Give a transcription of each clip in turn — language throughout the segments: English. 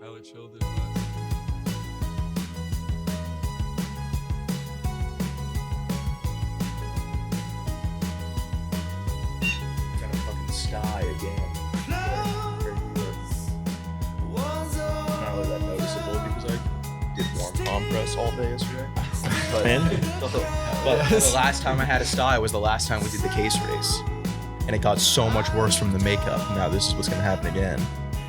Hella chilled it was. Gonna fucking sty again. Not really that noticeable because I did warm compress all day yesterday. But the last time I had a sty was the last time we did the case race. And it got so much worse from the makeup. Now this is what's gonna happen again.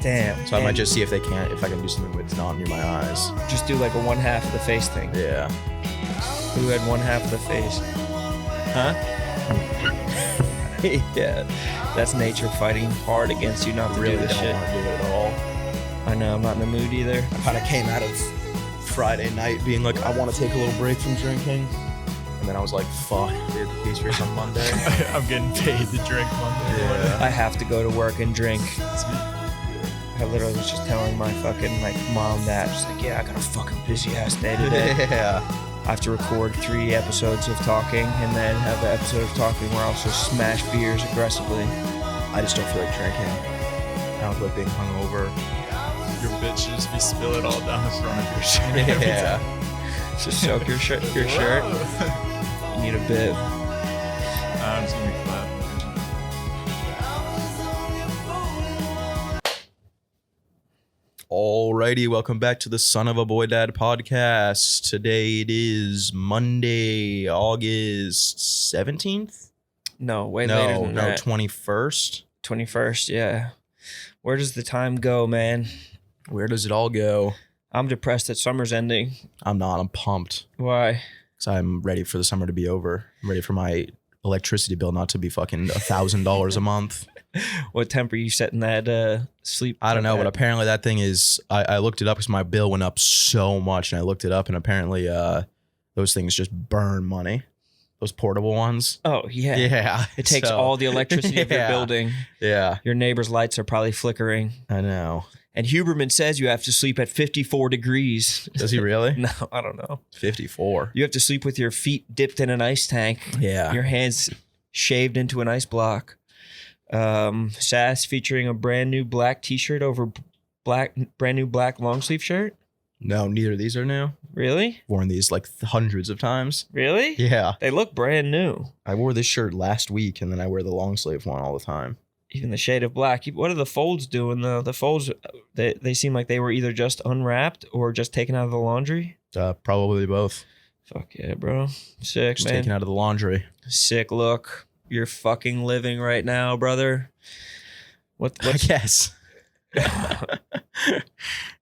Damn. So I might just see if I can do something with not near my eyes. Just do like a one half of the face thing. Yeah. Who had one half of the face? Huh? Yeah. That's nature fighting hard against you not to Really do this don't shit. want to do it at all. I know, I'm not in the mood either. I kind of came out of Friday night being like, I want to take a little break from drinking. And then I was like, fuck, we had the case race on Monday. I'm getting paid to drink Monday morning. I have to go to work and drink. I literally was just telling my fucking mom that. She's like, yeah, I got a fucking busy ass day today. Yeah. I have to record 3 episodes of talking and then have an episode of talking where I also smash beers aggressively. I just don't feel like drinking. I don't feel like being hungover. Your bitch should just be spill it all down the front of your shirt. every Yeah. time. Just soak your shirt. You need a bib. I'm just gonna be clapping. Alrighty, welcome back to the Son of a Boy Dad podcast. Today it is Monday, August 17th? No, way later than that. 21st. 21st, yeah. Where does the time go, man? Where does it all go? I'm depressed that summer's ending. I'm not, I'm pumped. Why? Because I'm ready for the summer to be over. I'm ready for my electricity bill not to be fucking $1,000 a month. What temp are you setting that sleep? I don't know, but at? apparently that thing is, I looked it up because my bill went up so much, and I looked it up, and apparently those things just burn money. Those portable ones. Oh, yeah. Yeah. It takes So, all the electricity of your yeah. building. Yeah, Your neighbor's lights are probably flickering. I know. And Huberman says you have to sleep at 54 degrees. Does he really? No, I don't know. 54. You have to sleep with your feet dipped in an ice tank. Yeah. Your hands shaved into an ice block. Sass featuring a brand new black t-shirt over brand new black long sleeve shirt. No, neither of these are new. Really? Worn these like hundreds of times. Really? Yeah. They look brand new. I wore this shirt last week, and then I wear the long sleeve one all the time. Even the shade of black. What are the folds doing though? The folds, they seem like they were either just unwrapped or just taken out of the laundry. Probably both. Fuck yeah, bro. Sick, Just man. taken out of the laundry. Sick look. You're fucking living right now, brother. I What's guess.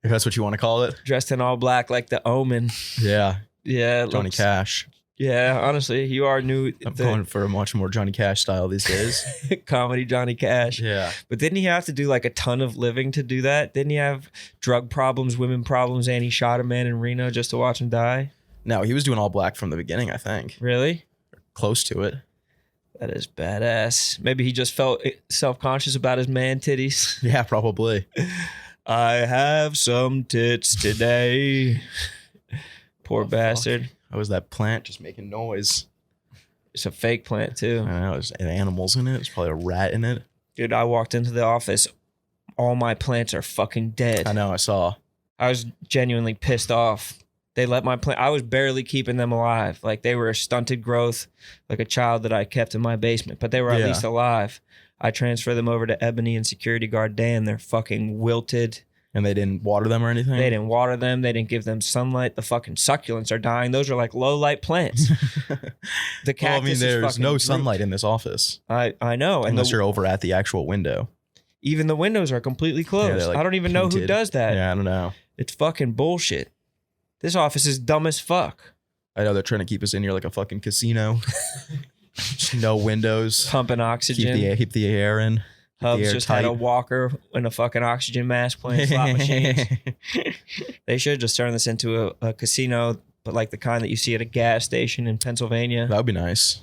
If that's what you want to call it. dressed in all black like the Omen? Yeah. Yeah, it Johnny looks- Cash. Yeah, honestly, you are new. I'm the going for a much more Johnny Cash style these days. comedy Johnny Cash. Yeah. But didn't he have to do like a ton of living to do that? Didn't he have drug problems, women problems, and he shot a man in Reno just to watch him die? No, he was doing all black from the beginning, I think. Really? Close to it. That is badass. Maybe he just felt self-conscious about his man titties. Yeah, probably. I have some tits today. Poor bastard. How was that plant just making noise? It's a fake plant too. I don't know. There's animals in it. There's probably a rat in it. Dude, I walked into the office. All my plants are fucking dead. I know. I saw. I was genuinely pissed off. They let my plant. I was barely keeping them alive. Like they were a stunted growth, like a child that I kept in my basement. But they were at Yeah. least alive. I transferred them over to Ebony and security guard Dan. They're fucking wilted. And they didn't water them or anything? They didn't water them. They didn't give them sunlight. The fucking succulents are dying. Those are like low light plants. The cactus Well, I mean, is there's fucking no drooped. sunlight in this office. I know. And Unless you're over at the actual window. even the windows are completely closed. they're, like, I don't even know who painted. does that. Yeah, I don't know. It's fucking bullshit. This office is dumb as fuck. I know they're trying to keep us in here like a fucking casino. Just no windows. Pumping oxygen. Keep the air in. Hubs air just had a tight. walker and a fucking oxygen mask playing slot machines. They should just turn this into a casino, but like the kind that you see at a gas station in Pennsylvania That would be nice.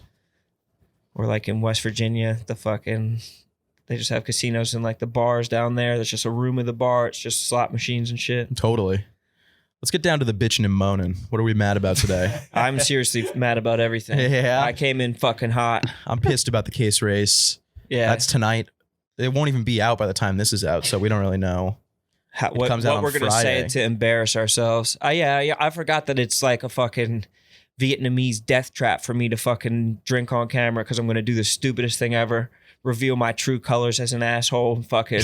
or like in West Virginia. They just have casinos in like the bars down there. There's just a room of the bar. It's just slot machines and shit. Totally. Let's get down to the bitching and moaning. What are we mad about today? I'm seriously mad about everything. Yeah. I came in fucking hot. I'm pissed about the case race. Yeah. That's tonight. It won't even be out by the time this is out, so we don't really know. what comes out on we're gonna Friday. say to embarrass ourselves. Yeah. I forgot that it's like a fucking Vietnamese death trap for me to fucking drink on camera because I'm gonna do the stupidest thing ever, reveal my true colors as an asshole, and fucking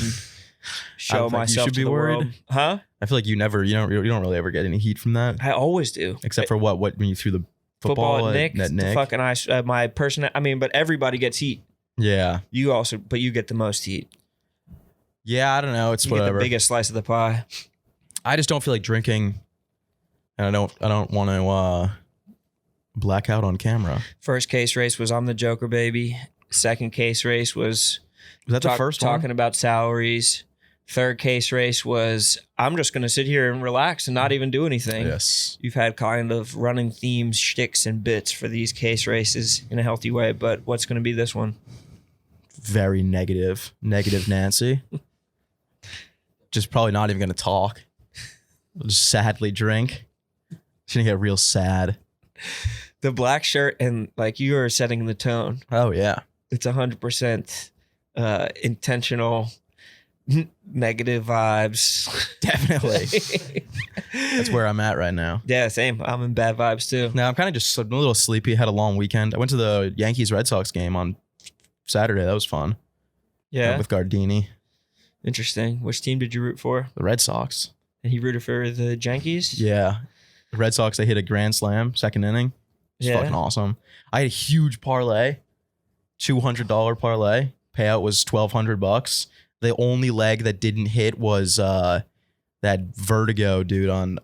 show don't think you myself should to be the worried. world. Huh? I feel like you don't really ever get any heat from that, I always do. except for when you threw the Football at Nick, at the fucking my person. I mean, but everybody gets heat. Yeah, But you get the most heat. yeah. I don't know. It's You get whatever. the biggest slice of the pie. I just don't feel like drinking, and I don't want to black out on camera. First case race was I'm the Joker, baby. Second case race was Was that the first talking one? about salaries. Third case race was I'm just going to sit here and relax and not even do anything. Yes. You've had kind of running themes, shticks, and bits for these case races in a healthy way, but what's going to be this one? Very negative Nancy. Just probably not even going to talk. Just sadly drink. She's going to get real sad. The black shirt and like you are setting the tone. Oh, yeah. It's 100% intentional negative vibes. Definitely. That's where I'm at right now. Yeah, same. I'm in bad vibes too. Now, I'm kind of just a little sleepy. Had a long weekend. I went to the Yankees-Red Sox game on Saturday. That was fun. Yeah. With Gardini. Interesting. Which team did you root for? The Red Sox. And he rooted for the Yankees? Yeah. The Red Sox, they hit a grand slam, second inning. It's Yeah. fucking awesome. I had a huge parlay, $200 parlay. Payout was $1,200. The only leg that didn't hit was that Vertigo dude on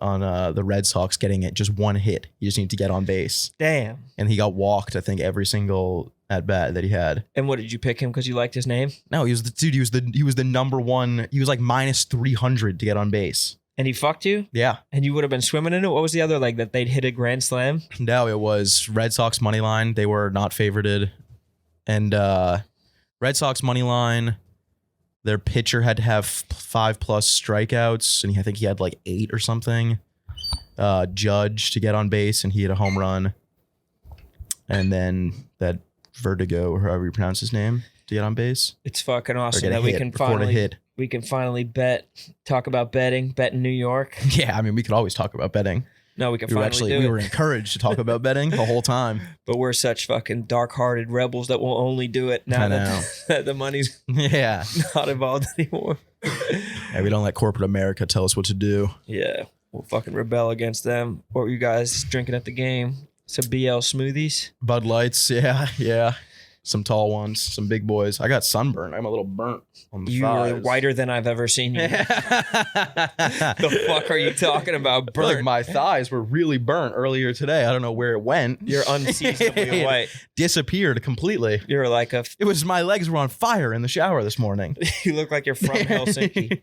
the Red Sox getting it just one hit. He just needed to get on base, Damn. and he got walked. I think every single at bat that he had. And what did you pick him because you liked his name? No, he was the dude. He was the number one. He was like minus 300 to get on base. And he fucked you? Yeah. And you would have been swimming in it? What was the other leg that they'd hit a grand slam? No, it was Red Sox money line. They were not favorited, and Red Sox money line. Their pitcher had to have 5+ strikeouts, and I think he had like 8 or something. Judge to get on base, and he hit a home run. And then that Vertigo, or however you pronounce his name, to get on base. It's fucking Or awesome get a that we hit, can record a finally hit. we can finally talk about bet in New York. Yeah, I mean, we could always talk about betting. No, we can finally do We it. were encouraged to talk about betting the whole time. But we're such fucking dark-hearted rebels that will only do it now I know. that the money's Yeah. not involved anymore. Yeah, we don't let corporate America tell us what to do. Yeah, we'll fucking rebel against them. What were you guys drinking at the game? Some BL smoothies? Bud Lights, yeah. Some tall ones, some big boys. I got sunburned. I'm a little burnt on the You are thighs. whiter than I've ever seen you. The fuck are you talking about? I feel like Burnt. my thighs were really burnt earlier today. I don't know where it went. You're unseasonably white. Disappeared completely. You're like It was my legs were on fire in the shower this morning. you look like you're from Helsinki.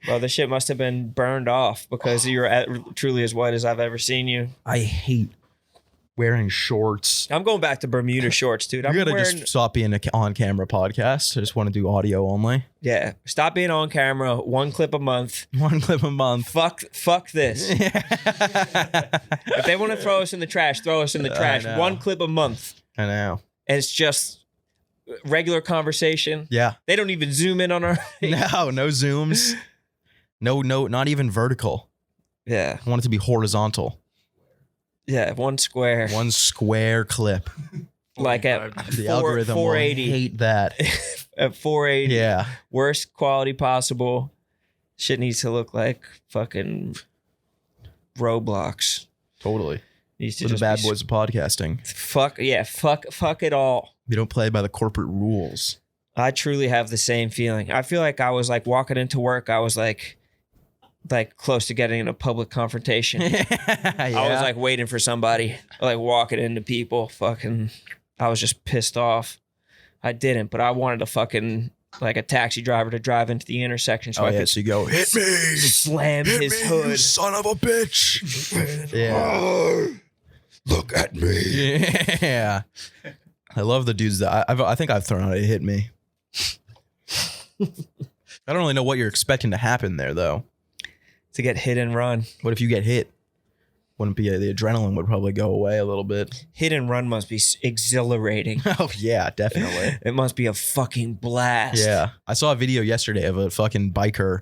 Well, the shit must have been burned off because you're truly as white as I've ever seen you. I hate wearing shorts. I'm going back to Bermuda shorts, dude. I'm You're gonna wearing, just stop being an on-camera podcast. I just want to do audio only. yeah. Stop being on camera. One clip a month. One clip a month. Fuck this. If they want to throw us in the trash, throw us in the I trash. know. One clip a month. I know. And it's just regular conversation. Yeah. They don't even zoom in on our No zooms. No, not even vertical. Yeah. I want it to be horizontal. Yeah. One square. One square clip. Like at The algorithm will 480. hate that. At 480. Yeah. Worst quality possible. Shit needs to look like fucking Roblox. Totally. Needs to We're the just bad be boys of podcasting. fuck it all. We don't play by the corporate rules. I truly have the same feeling. I feel like I was like walking into work. I was like close to getting in a public confrontation. I was like waiting for somebody, like walking into people. Fucking, I was just pissed off. I didn't, but I wanted a fucking like a taxi driver to drive into the intersection so I could so you go, hit me, slam his hood. you son of a bitch. Yeah. Look at me. Yeah. I love the dudes that I think I've thrown out a hit me. I don't really know what you're expecting to happen there, though. To get hit and run. What if you get hit? Wouldn't be the adrenaline would probably go away a little bit. Hit and run must be exhilarating. Oh yeah, definitely. It must be a fucking blast. Yeah, I saw a video yesterday of a fucking biker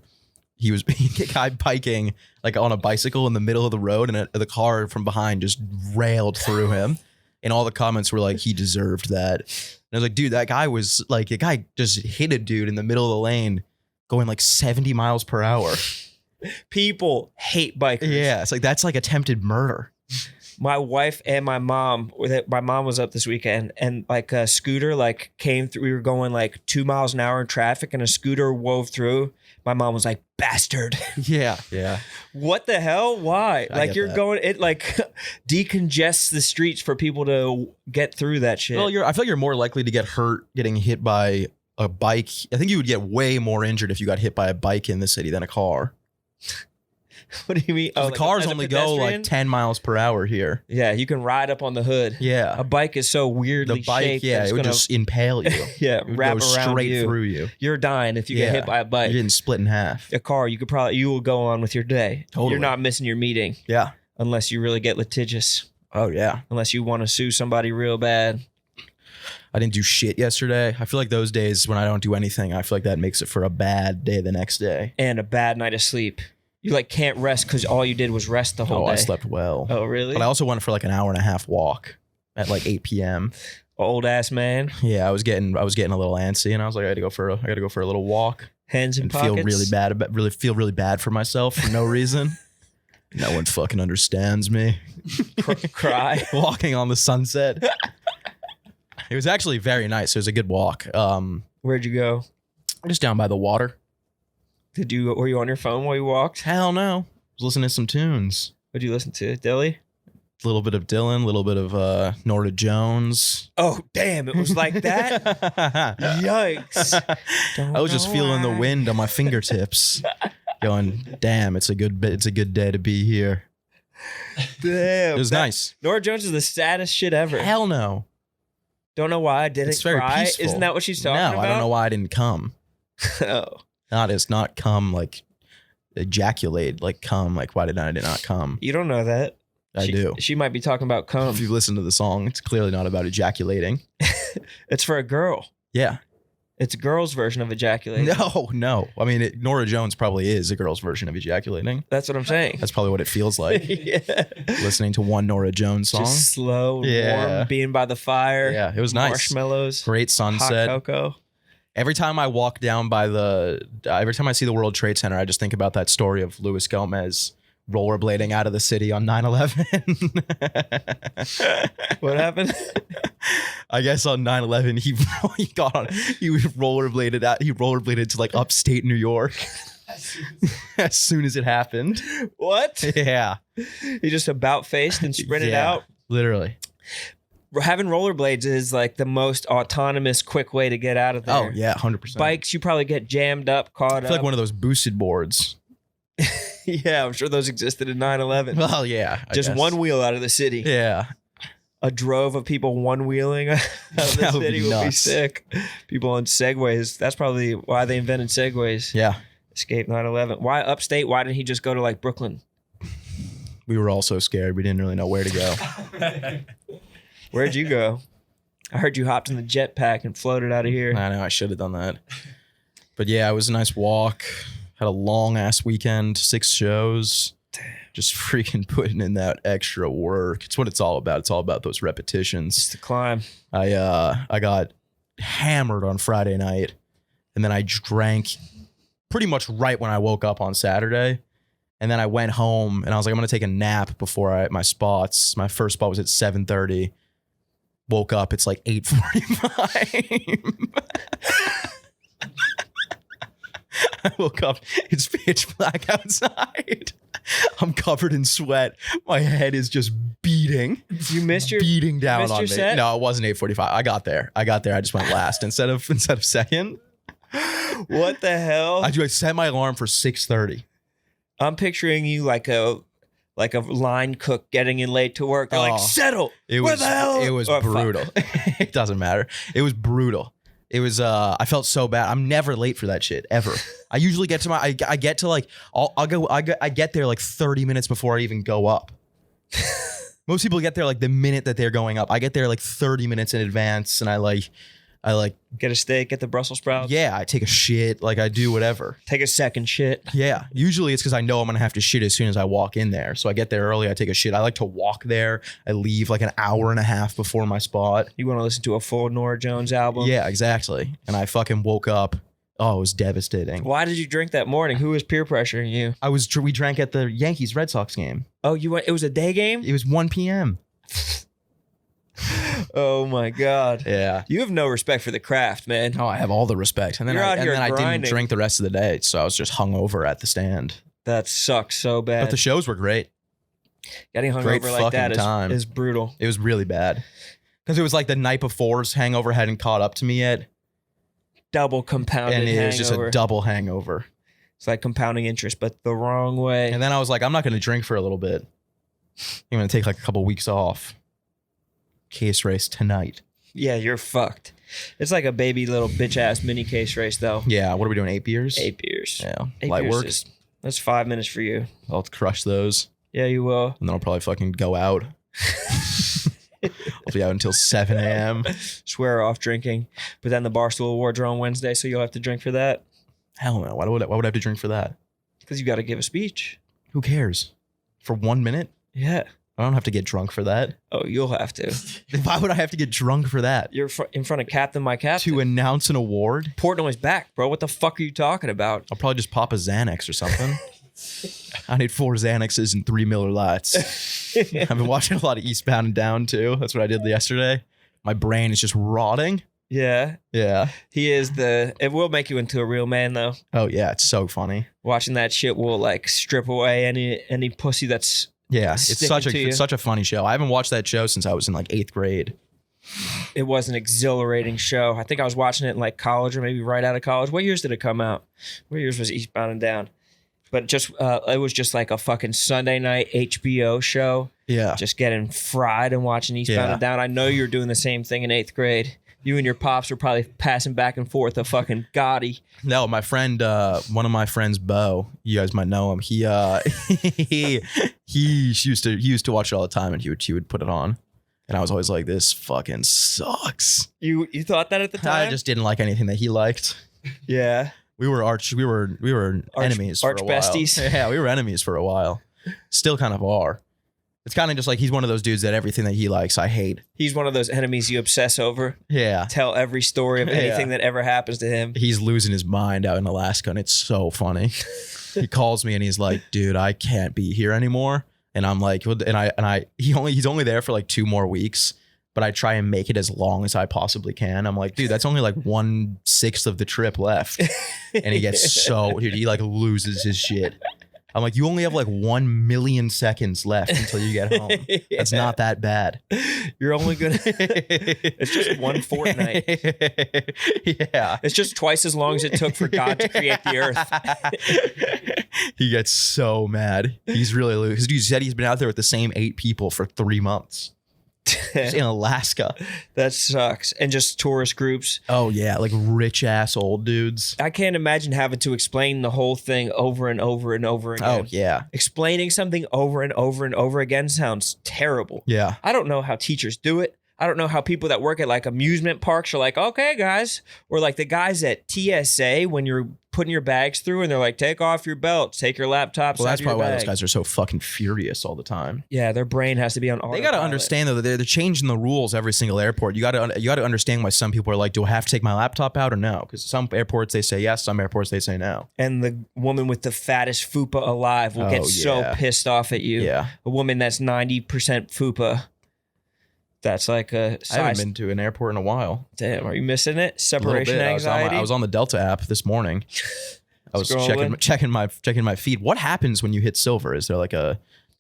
he was a guy biking like on a bicycle in the middle of the road, and the car from behind just railed through him. And all the comments were like, he deserved that. And I was like, dude, that guy was like, a guy just hit a dude in the middle of the lane going like 70 miles per hour. People hate bikers. Yeah, it's like that's like attempted murder. My wife and my mom, my mom was up this weekend, and like a scooter like came through. We were going like 2 miles an hour in traffic, and a scooter wove through. My mom was like, bastard. Yeah. What the hell? Why? I Like get you're that. going, it like decongests the streets for people to get through that shit. Well, I feel like you're more likely to get hurt getting hit by a bike. I think you would get way more injured if you got hit by a bike in the city than a car. What do you mean? The like cars as a only go pedestrian? like 10 miles per hour here. Yeah, you can ride up on the hood. Yeah. A bike is so weirdly The bike, shaped. that yeah, it's it would gonna, just impale you. yeah, It would wrap go around straight you. through you. You're dying if you get hit by a bike. You're getting split in half. A car, you will go on with your day. Totally. You're not missing your meeting Yeah. unless you really get litigious. Oh, yeah. Unless you want to sue somebody real bad. I didn't do shit yesterday. I feel like those days when I don't do anything, I feel like that makes it for a bad day the next day. And a bad night of sleep. You like can't rest because all you did was rest the whole day. I slept well. Oh, really? But I also went for like an hour and a half walk at like 8 p.m. Old ass man. Yeah, I was getting a little antsy, and I was like, I got to go for a little walk Hands in and pockets. feel really bad for myself for no reason. No one fucking understands me. Cry. Walking on the sunset. It was actually very nice. It was a good walk. Where'd you go? Just down by the water. Were you on your phone while you walked? Hell no. I was listening to some tunes. What'd you listen to? Dilly? A little bit of Dylan, a little bit of Norah Jones. Oh, damn. It was like that? Yikes. I was just feeling the wind on my fingertips. Going, damn, it's a good day to be here. Damn. It was nice. Norah Jones is the saddest shit ever. Hell no. Don't know why I didn't It's very cry. peaceful. Isn't that what she's talking No, about? I don't know why I didn't come. Oh. Not come like ejaculate, like come. Like why did I not come? You don't know that. I do. She might be talking about cum. If you listen to the song, it's clearly not about ejaculating. It's for a girl. Yeah. It's a girl's version of ejaculating. No. I mean, Norah Jones probably is a girl's version of ejaculating. That's what I'm saying. That's probably what it feels like. Yeah. Listening to one Norah Jones song. Just slow, Yeah. warm, being by the fire. Yeah, it was nice. Marshmallows. Great sunset. Hot cocoa. Every time I walk down every time I see the World Trade Center, I just think about that story of Luis Gomez rollerblading out of the city on 9/11. What happened? I guess on 9/11 he rollerbladed to like upstate New York as soon as it happened. What? Yeah, He just about faced and sprinted Yeah, out. literally. Having rollerblades is like the most autonomous, quick way to get out of there. Oh yeah, 100%. Bikes, you probably get jammed up, caught I feel up. like one of those boosted boards. Yeah, I'm sure those existed in 9/11. Well, yeah, I Just guess. one wheel out of the city. Yeah, A drove of people one-wheeling out of the That would be city would be nuts. sick. People on Segways. That's probably why they invented Segways. yeah. Escape 9/11. Why upstate? Why didn't he just go to like Brooklyn? We were all so scared. We didn't really know where to go. Where'd you go? I heard you hopped in the jetpack and floated out of here. I know I should have done that. But yeah, it was a nice walk. Had a long ass weekend, 6 shows. Damn. Just freaking putting in that extra work. It's what it's all about. It's all about those repetitions. It's the climb. I got hammered on Friday night, and then I drank pretty much right when I woke up on Saturday. And then I went home and I was like, I'm gonna take a nap before my spots. My first spot was at 7:30. Woke up, it's like 8:45. I woke up, it's pitch black outside. I'm covered in sweat. My head is just beating. You missed your beating down missed on your me. set? No, it wasn't 8:45. I got there. I just went last instead of second. What the hell? I set my alarm for 6:30. I'm picturing you like a line cook getting in late to work. They're Oh, like, settle. It Where was the hell? it was Oh, fuck. brutal. It doesn't matter. It was brutal. It was I felt so bad. I'm never late for that shit ever. I usually get to I get to like I get there like 30 minutes before I even go up. Most people get there like the minute that they're going up. I get there like 30 minutes in advance, and I I like, Get a steak, get the Brussels sprouts. yeah, I take a shit. Like I do whatever. Take a second shit. Yeah. Usually it's because I know I'm going to have to shit as soon as I walk in there. So I get there early. I take a shit. I like to walk there. I leave like an hour and a half before my spot. You want to listen to a full Nora Jones album? Yeah, exactly. And I fucking woke up. Oh, it was devastating. Why did you drink that morning? Who was peer pressuring you? We drank at the Yankees Red Sox game. Oh, you went. It was a day game. It was 1 p.m. Oh my God. Yeah. You have no respect for the craft, man. Oh, I have all the respect. And then You're out here I didn't grinding. drink the rest of the day, so I was just hungover at the stand. That sucks so bad. But the shows were great. Getting great hungover like that fucking time. is brutal. It was really bad. Because it was like the night before's hangover hadn't caught up to me yet. Double compounded And it hangover. was just a double hangover. It's like compounding interest, but the wrong way. And then I was like, I'm not going to drink for a little bit. I'm going to take like a couple weeks off. Case race tonight. Yeah, you're fucked. It's like a baby little bitch ass mini case race though. Yeah, what are we doing? 8 beers? 8 beers. Yeah, 8 light beers work. That's 5 minutes for you. I'll crush those. Yeah, you will. And then I'll probably fucking go out. I'll be out until 7 a.m. Swear off drinking. But then the Barstool Awards are on Wednesday, so you'll have to drink for that. Hell no. Why would I have to drink for that? Because you got to give a speech. Who cares? For 1 minute? Yeah. I don't have to get drunk for that. Oh, you'll have to. Why would I have to get drunk for that? You're in front of Captain My Captain. To announce an award? Portnoy's back, bro. What the fuck are you talking about? I'll probably just pop a Xanax or something. I need 4 Xanaxes and 3 Miller Lights. I've been watching a lot of Eastbound and Down too. That's what I did yesterday. My brain is just rotting. Yeah. Yeah. He is it will make you into a real man though. Oh yeah, it's so funny. Watching that shit will like strip away any pussy that's Yeah, it's sticking such a funny show. I haven't watched that show since I was in like 8th grade. It was an exhilarating show. I think I was watching it in like college or maybe right out of college. What years did it come out? What years was Eastbound and Down? But just it was just like a fucking Sunday night HBO show. Yeah. Just getting fried and watching Eastbound Yeah. and Down. I know you're doing the same thing in 8th grade. You and your pops were probably passing back and forth a fucking Gotti. No, my friend, one of my friends, Bo, you guys might know him. He used to watch it all the time, and he would put it on, and I was always like, "This fucking sucks." You thought that at the time? I just didn't like anything that he liked. Yeah. We were enemies for arch a while. besties? Yeah, we were enemies for a while. Still kind of are. It's kind of just like he's one of those dudes that everything that he likes, I hate. He's one of those enemies you obsess over. Yeah. Tell every story of anything that ever happens to him. He's losing his mind out in Alaska, and it's so funny. He calls me and he's like, "Dude, I can't be here anymore." And I'm like, he's only there for like 2 more weeks, but I try and make it as long as I possibly can. I'm like, dude, that's only like 1/6 of the trip left. And he gets he like loses his shit. I'm like, you only have like 1 million seconds left until you get home. That's not that bad. You're only gonna. It's just 1 fortnight. Yeah. It's just twice as long as it took for God to create the earth. He gets so mad. He's really loose. Dude said he's been out there with the same 8 people for 3 months. Just in Alaska. That sucks. And just tourist groups. Oh yeah, like rich ass old dudes. I can't imagine having to explain the whole thing over and over and over again. Oh yeah. Explaining something over and over and over again sounds terrible. Yeah. I don't know how teachers do it. I don't know how people that work at like amusement parks are like, okay, guys. Or like the guys at TSA when you're putting your bags through and they're like, take off your belts, take your laptops. Well, that's out of your probably why bag. those guys are so fucking furious all the time. Yeah, their brain has to be on They got to autopilot. understand though that they're changing the rules every single airport. You got to understand why some people are like, do I have to take my laptop out or no? Because some airports they say yes, some airports they say no. And the woman with the fattest fupa alive will Oh, get so yeah. pissed off at you. Yeah. A woman that's 90% fupa. That's like a I haven't size. been to an airport in a while. Damn, are you missing it? A little Separation bit. anxiety. I was on the Delta app this morning. I was Scrolling. checking my feed. What happens when you hit silver? Is there like did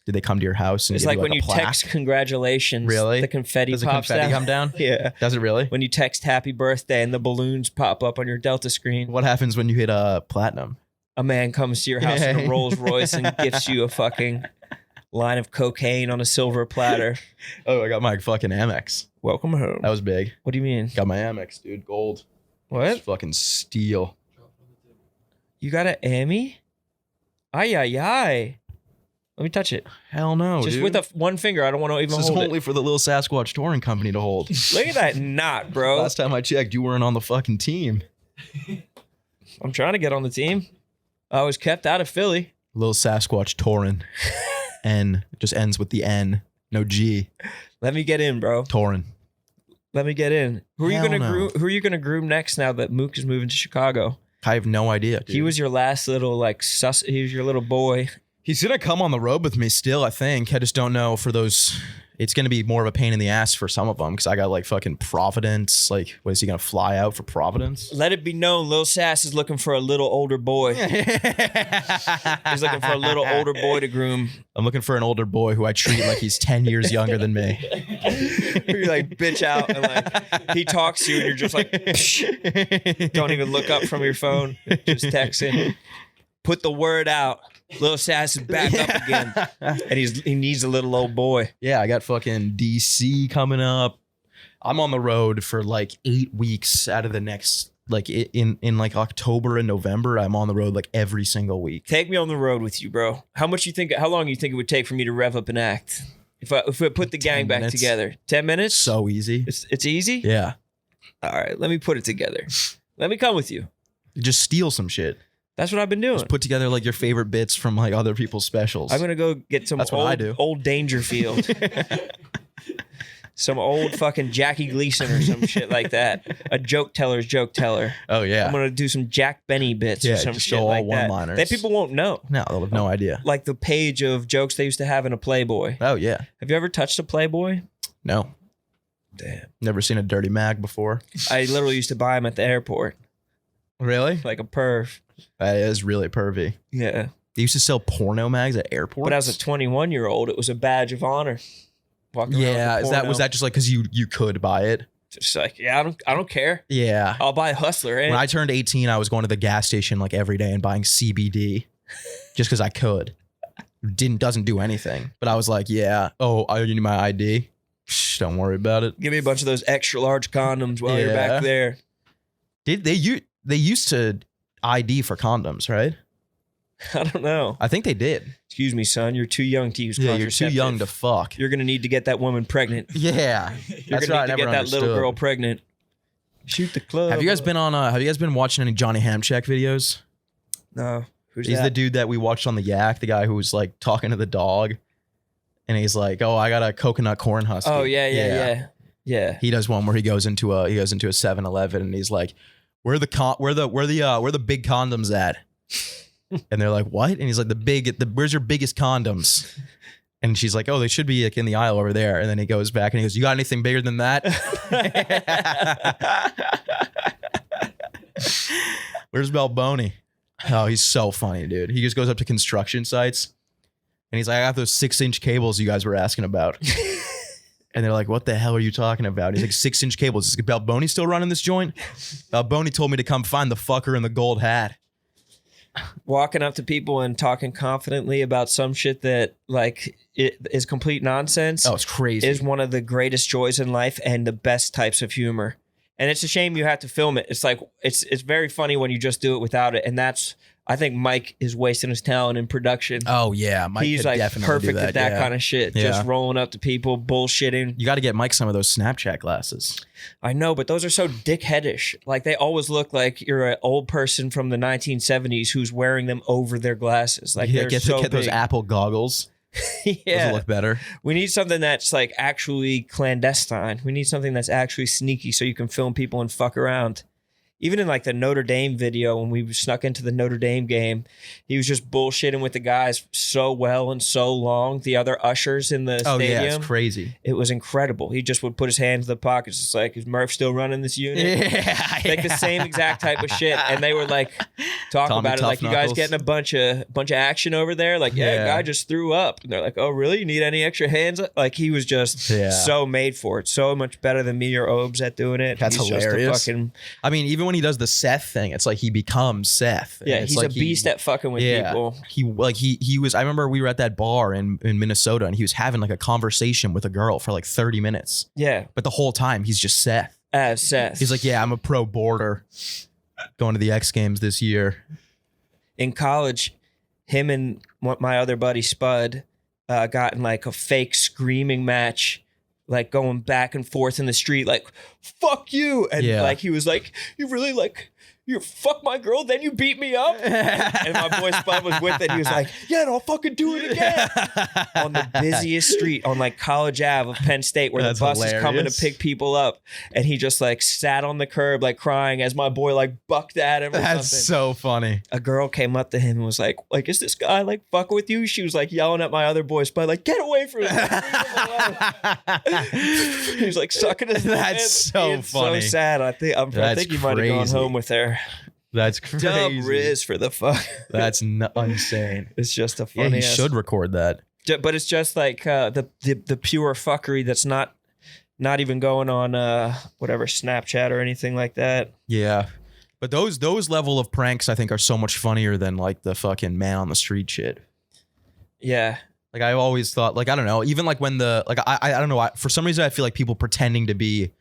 they come to your house and It's give like you when a you plaque? text congratulations. Really? The confetti Does the pops confetti down. come down? Yeah. Does it really? When you text happy birthday and the balloons pop up on your Delta screen, What happens when you hit platinum? a man comes to your house in a Rolls Royce and gifts you a fucking line of cocaine on a silver platter. Oh, I got my fucking Amex. Welcome home. That was big. What do you mean? Got my Amex, dude. Gold. What? It's fucking steel. You got an Emmy? Ay, ay, ay. Let me touch it. Hell no, Just dude. with one finger. I don't want to even This is hold only for the Little Sasquatch Touring Company to hold. it. Look at that knot, bro. Last time I checked, you weren't on the fucking team. I'm trying to get on the team. I was kept out of Philly. Little Sasquatch Touring. N. It just ends with the N. No G. Let me get in, bro. Touring. Let me get in. Who are you Hell gonna no. groom? Who are you gonna groom next? Now that Mook is moving to Chicago, I have no idea. Dude. he was your last little He was your little boy. He's gonna come on the road with me still, I think. I just don't know for those. It's gonna be more of a pain in the ass for some of them because I got like fucking Providence. Like, what is he gonna fly out for Providence? Let it be known, Lil Sass is looking for a little older boy. He's looking for a little older boy to groom. I'm looking for an older boy who I treat like he's 10 years younger than me. You're like bitch out, and like he talks to you, and you're just like, psh. Don't even look up from your phone, just texting. Put the word out. Lil Sass is back up again, and he needs a little old boy. Yeah, I got fucking DC coming up. I'm on the road for like 8 weeks out of the next, like in like October and November. I'm on the road like every single week. Take me on the road with you, bro. How long you think it would take for me to rev up an act? If I put the gang 10 back minutes. together, 10 minutes. So easy. It's easy. Yeah. All right, let me put it together. Let me come with you. Just steal some shit. That's what I've been doing. Just put together like your favorite bits from like other people's specials. I'm gonna go get some That's what I do. old Dangerfield. Some old fucking Jackie Gleason or some shit like that. A joke teller's joke teller. Oh yeah. I'm gonna do some Jack Benny bits Yeah, or some just shit all like that. one-liners. That people won't know. No, they'll have no idea. Like the page of jokes they used to have in a Playboy. Oh yeah. Have you ever touched a Playboy? No. Damn. Never seen a dirty mag before. I literally used to buy them at the airport, Really? like a perv. That is really pervy. Yeah. They used to sell porno mags at airports. But as a 21-year-old, it was a badge of honor. Walking around yeah, with a was porno. that just like because you could buy it? Just like, yeah, I don't care. Yeah. I'll buy Hustler. And When I turned 18, I was going to the gas station like every day and buying CBD just because I could. Doesn't do anything. But I was like, yeah. Oh, I need my ID. Psh, don't worry about it. give me a bunch of those extra large condoms while you're Yeah. back there. They used to ID for condoms, right? I don't know. I think they did. Excuse me, son. You're too young to use Yeah, you're too contraceptive. young to fuck. You're going to need to get that woman pregnant. Yeah. You're That's going right. to I need to never get that little understood. girl pregnant. Shoot the club. Have you guys been watching any Johnny Hamcheck videos? No. Who's He's that? the dude that we watched on the Yak, the guy who was like talking to the dog. And he's like, "Oh, I got a coconut corn husky." Oh, yeah. He does one where he goes into a 7-Eleven and he's like, where the big condoms at?" And they're like, "What?" And he's like, where's your biggest condoms? And she's like, "Oh, they should be like in the aisle over there." And then he goes back and he goes, "You got anything bigger than that?" Where's Balboni? Oh, he's so funny, dude. He just goes up to construction sites and he's like, "I got those 6-inch cables you guys were asking about." And they're like, "What the hell are you talking about?" He's like, 6-inch cables. Is Balboni still running this joint? Balboni told me to come find the fucker in the gold hat. Walking up to people and talking confidently about some shit that like it is complete nonsense. Oh, it's crazy. Is one of the greatest joys in life and the best types of humor. And it's a shame you have to film it. It's like it's very funny when you just do it without it. And that's I think Mike is wasting his talent in production. Oh yeah, Mike He's could like definitely perfect do that, at that yeah. kind of shit. Yeah. Just rolling up to people, bullshitting. You got to get Mike some of those Snapchat glasses. I know, but those are so dickheadish. Like they always look like you're an old person from the 1970s who's wearing them over their glasses. Like Yeah, they're get so those big. Apple goggles. Those Yeah. will look better. We need something that's like actually clandestine. We need something that's actually sneaky so you can film people and fuck around. Even in like the Notre Dame video, when we snuck into the Notre Dame game, he was just bullshitting with the guys so well and so long. The other ushers in the Oh stadium. yeah, it's crazy. It was incredible. He just would put his hands in the pockets. It's like, is Murph still running this unit? Yeah, Like the same exact type of shit. And they were like, talk Tommy about it Tough like, you guys Knuckles. getting a bunch of action over there? Like, yeah, Yeah. guy just threw up. And they're like, oh, really? You need any extra hands? Like, he was just Yeah. so made for it. So much better than me or Obes at doing it. That's He's hilarious. Just a fucking, I mean, even when he does the Seth thing, it's like he becomes Seth. yeah, It's he's like a beast at fucking with people. He was. I remember we were at that bar in Minnesota, and he was having like a conversation with a girl for like 30 minutes. Yeah, But the whole time he's just Seth. as Seth. He's like, "Yeah, I'm a pro boarder, going to the X Games this year." In college, him and my other buddy Spud, got in like a fake screaming match, like going back and forth in the street, like "fuck you," and like he was like, "You really like." You fuck my girl, then you beat me up. And my boy Spud was with it. He was like, yeah, and I'll fucking do it again. On the busiest street on like College Ave of Penn State where the bus is coming to pick people up. And he just like sat on the curb like crying as my boy like bucked at him or That's something. so funny. A girl came up to him and was like, is this guy like fucking with you? She was like yelling at my other boy Spud, like, get away from him. He was like sucking his That's so funny. So sad. I think he might have gone home with her. That's crazy. Dub Riz for the fuck. That's insane. It's just a funny. Yeah, he should record that. But it's just like the pure fuckery that's not even going on whatever Snapchat or anything like that. Yeah, but those level of pranks I think are so much funnier than like the fucking man on the street shit. Yeah. Like I always thought, like I don't know, even like when the like I don't know, for some reason I feel like people pretending to be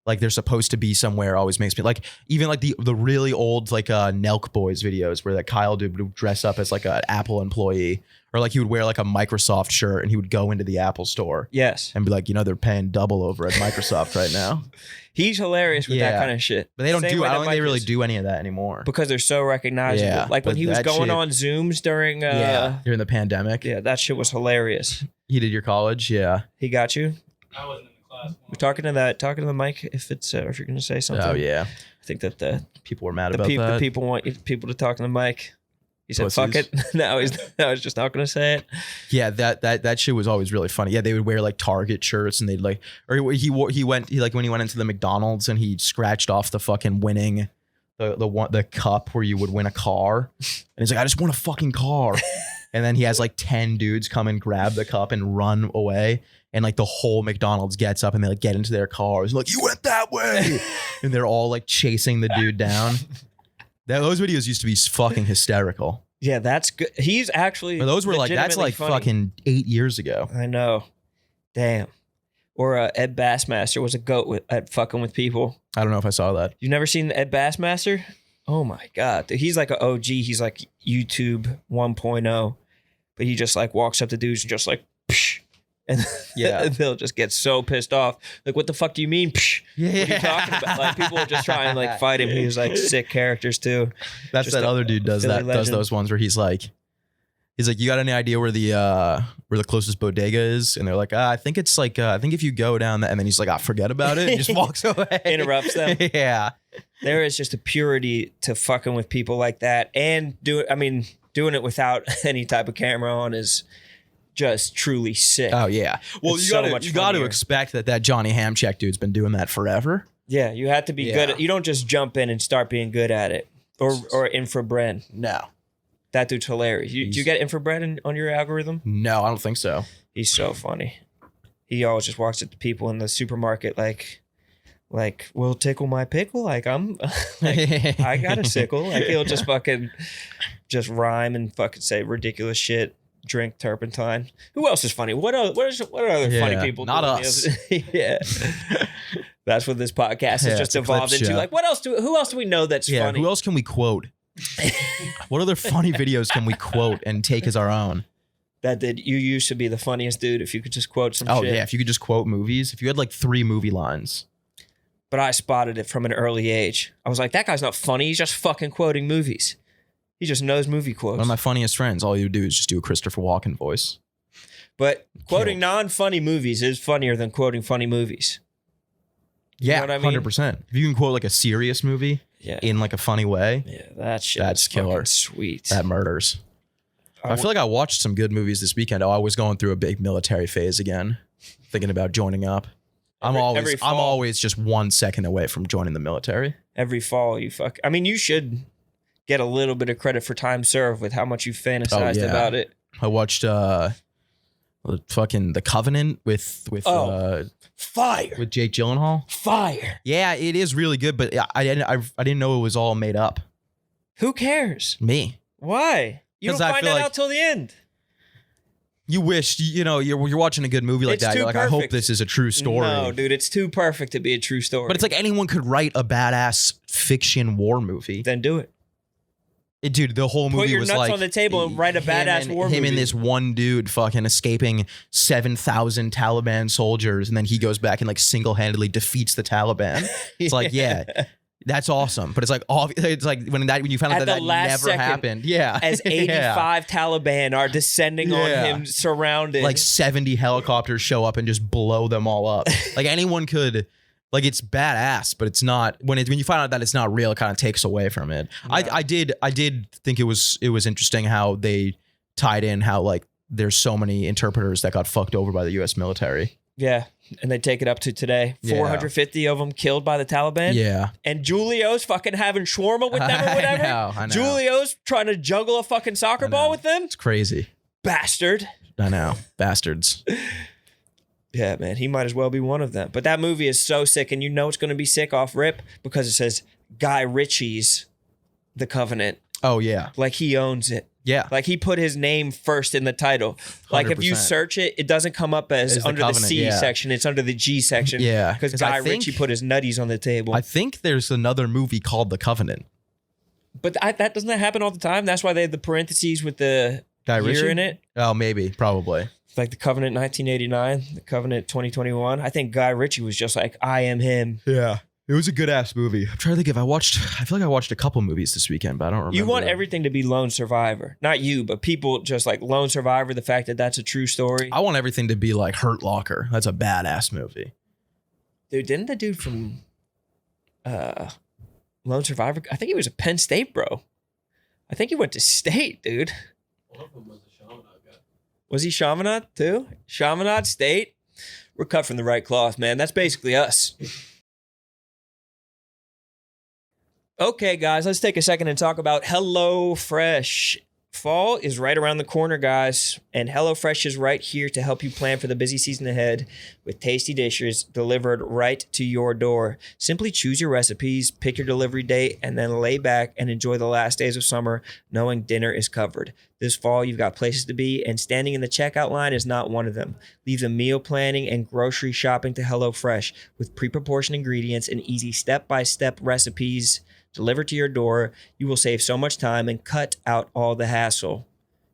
like they're supposed to be somewhere always makes me like even like the really old like Nelk Boys videos where that Kyle dude would dress up as like an Apple employee or like he would wear like a Microsoft shirt and he would go into the Apple store. Yes. And be like, they're paying double over at Microsoft right now. He's hilarious with that kind of shit. But they don't I don't think they really do any of that anymore. Because they're so recognizable. Yeah, like when he was going on Zooms during during the pandemic. Yeah, that shit was hilarious. He did your college? Yeah. He got you? I wasn't in the class. We're talking to the mic if it's if you're gonna say something. Oh yeah. I think that the people were mad about that. The people want people to talk to the mic. He said, Pussies. "Fuck it." Now he's just not gonna say it. Yeah, that shit was always really funny. Yeah, they would wear like Target shirts and they'd like, or when he went into the McDonald's and he scratched off the fucking winning the cup where you would win a car, and he's like, I just want a fucking car, and then he has like 10 dudes come and grab the cup and run away. And like the whole McDonald's gets up and they like get into their cars and like, you went that way, and they're all like chasing the dude down. Those videos used to be fucking hysterical. Yeah, that's good. He's actually Those were like that's like funny. fucking 8 years ago. I know. Damn. Or Ed Bassmaster was a goat at fucking with people. I don't know if I saw that. You've never seen Ed Bassmaster? Oh my God. Dude, he's like an OG. He's like YouTube 1.0. But he just like walks up to dudes and just like, psh, and they'll just get so pissed off. Like, what the fuck do you mean? Psh? Yeah. What are you talking about? Like, people will just try and like fight him. He was like sick characters too. That's Just that other dude does Philly that. legend. Does those ones where he's like, you got any idea where the closest bodega is? And they're like, I think it's like, I think if you go down that, and then he's like, forget about it, and just walks away. Interrupts them. Yeah. There is just a purity to fucking with people like that, and doing it without any type of camera on is just truly sick. Oh yeah. Well, It's you so got much you got to funnier. expect that Johnny Hamcheck dude's been doing that forever. Yeah, you have to be good at. You don't just jump in and start being good at it, or infrared. No. That dude's hilarious. Do you get infrared on your algorithm? No, I don't think so. He's so funny. He always just walks up to people in the supermarket like, will tickle my pickle? Like I'm, like, I got a sickle. Like he'll just fucking, just rhyme and fucking say ridiculous shit. Drink turpentine. Who else is funny? What are other funny people? Not doing? us. Yeah, that's what this podcast has just it's a clip evolved into. show. Like, who else do we know that's funny? Who else can we quote? What other funny videos can we quote and take as our own? You used to be the funniest dude if you could just quote some shit. Oh yeah, if you could just quote movies. If you had like 3 movie lines. But I spotted it from an early age. I was like, that guy's not funny. He's just fucking quoting movies. He just knows movie quotes. One of my funniest friends, all you would do is just do a Christopher Walken voice. But quoting non-funny movies is funnier than quoting funny movies. Yeah, know what I mean? 100%. If you can quote like a serious movie in like a funny way, that shit that's is killer. fucking sweet. That murders. I feel like I watched some good movies this weekend. I was going through a big military phase again, thinking about joining up. I'm always just 1 second away from joining the military. Every fall, you should get a little bit of credit for time served with how much you fantasized about it. I watched fucking The Covenant with fire with Jake Gyllenhaal. Fire. Yeah, it is really good, but I didn't know it was all made up. Who cares? Me. Why? You don't 'Cause I find feel that like- out till the end. You wish, you're watching a good movie like It's that. too You're like, I hope perfect. this is a true story. No, dude, it's too perfect to be a true story. But it's like anyone could write a badass fiction war movie. Then do it. Dude, the whole movie Put your was nuts like on the table and write a badass war him movie. and this one dude fucking escaping 7,000 Taliban soldiers, and then he goes back and like single-handedly defeats the Taliban. It's like, yeah, that's awesome. But it's like it's like when you found out that never happened. Yeah, as 85 Taliban are descending on him, surrounded. Like 70 helicopters show up and just blow them all up. Like anyone could. Like it's badass, but it's not when you find out that it's not real, it kind of takes away from it. Yeah. I did think it was interesting how they tied in how like there's so many interpreters that got fucked over by the U.S. military. Yeah, and they take it up to today. 450 of them killed by the Taliban. Yeah, and Julio's fucking having shawarma with them or whatever. I know. Julio's trying to juggle a fucking soccer ball with them. It's crazy. Bastard. I know, bastards. Yeah, man, he might as well be one of them. But that movie is so sick, and you know it's going to be sick off rip because it says Guy Ritchie's The Covenant. Oh, yeah. Like he owns it. Yeah. Like he put his name first in the title. Like if you 100%. search it, it doesn't come up as under the C section. It's under the G section. Yeah. Because Guy Ritchie put his nutties on the table. I think there's another movie called The Covenant. But that doesn't that happen all the time? That's why they have the parentheses with the Guy year Ritchie? in it. Oh, maybe. Probably. Like the Covenant 1989, the Covenant 2021. I think Guy Ritchie was just like, I am him. Yeah. It was a good ass movie. I'm trying to think if I feel like I watched a couple movies this weekend, but I don't remember. You want everything to be Lone Survivor. Not you, but people just like Lone Survivor, the fact that that's a true story. I want everything to be like Hurt Locker. That's a badass movie. Dude, didn't the dude from Lone Survivor, I think he was a Penn State bro. I think he went to state, dude. One of them was a Chaminade guy. Was he Chaminade too? Chaminade State? We're cut from the right cloth, man. That's basically us. Okay, guys, let's take a second and talk about HelloFresh. Fall is right around the corner, guys, and HelloFresh is right here to help you plan for the busy season ahead with tasty dishes delivered right to your door. Simply choose your recipes, pick your delivery date, and then lay back and enjoy the last days of summer knowing dinner is covered. This fall, you've got places to be, and standing in the checkout line is not one of them. Leave the meal planning and grocery shopping to HelloFresh with pre-proportioned ingredients and easy step-by-step recipes delivered to your door. You will save so much time and cut out all the hassle.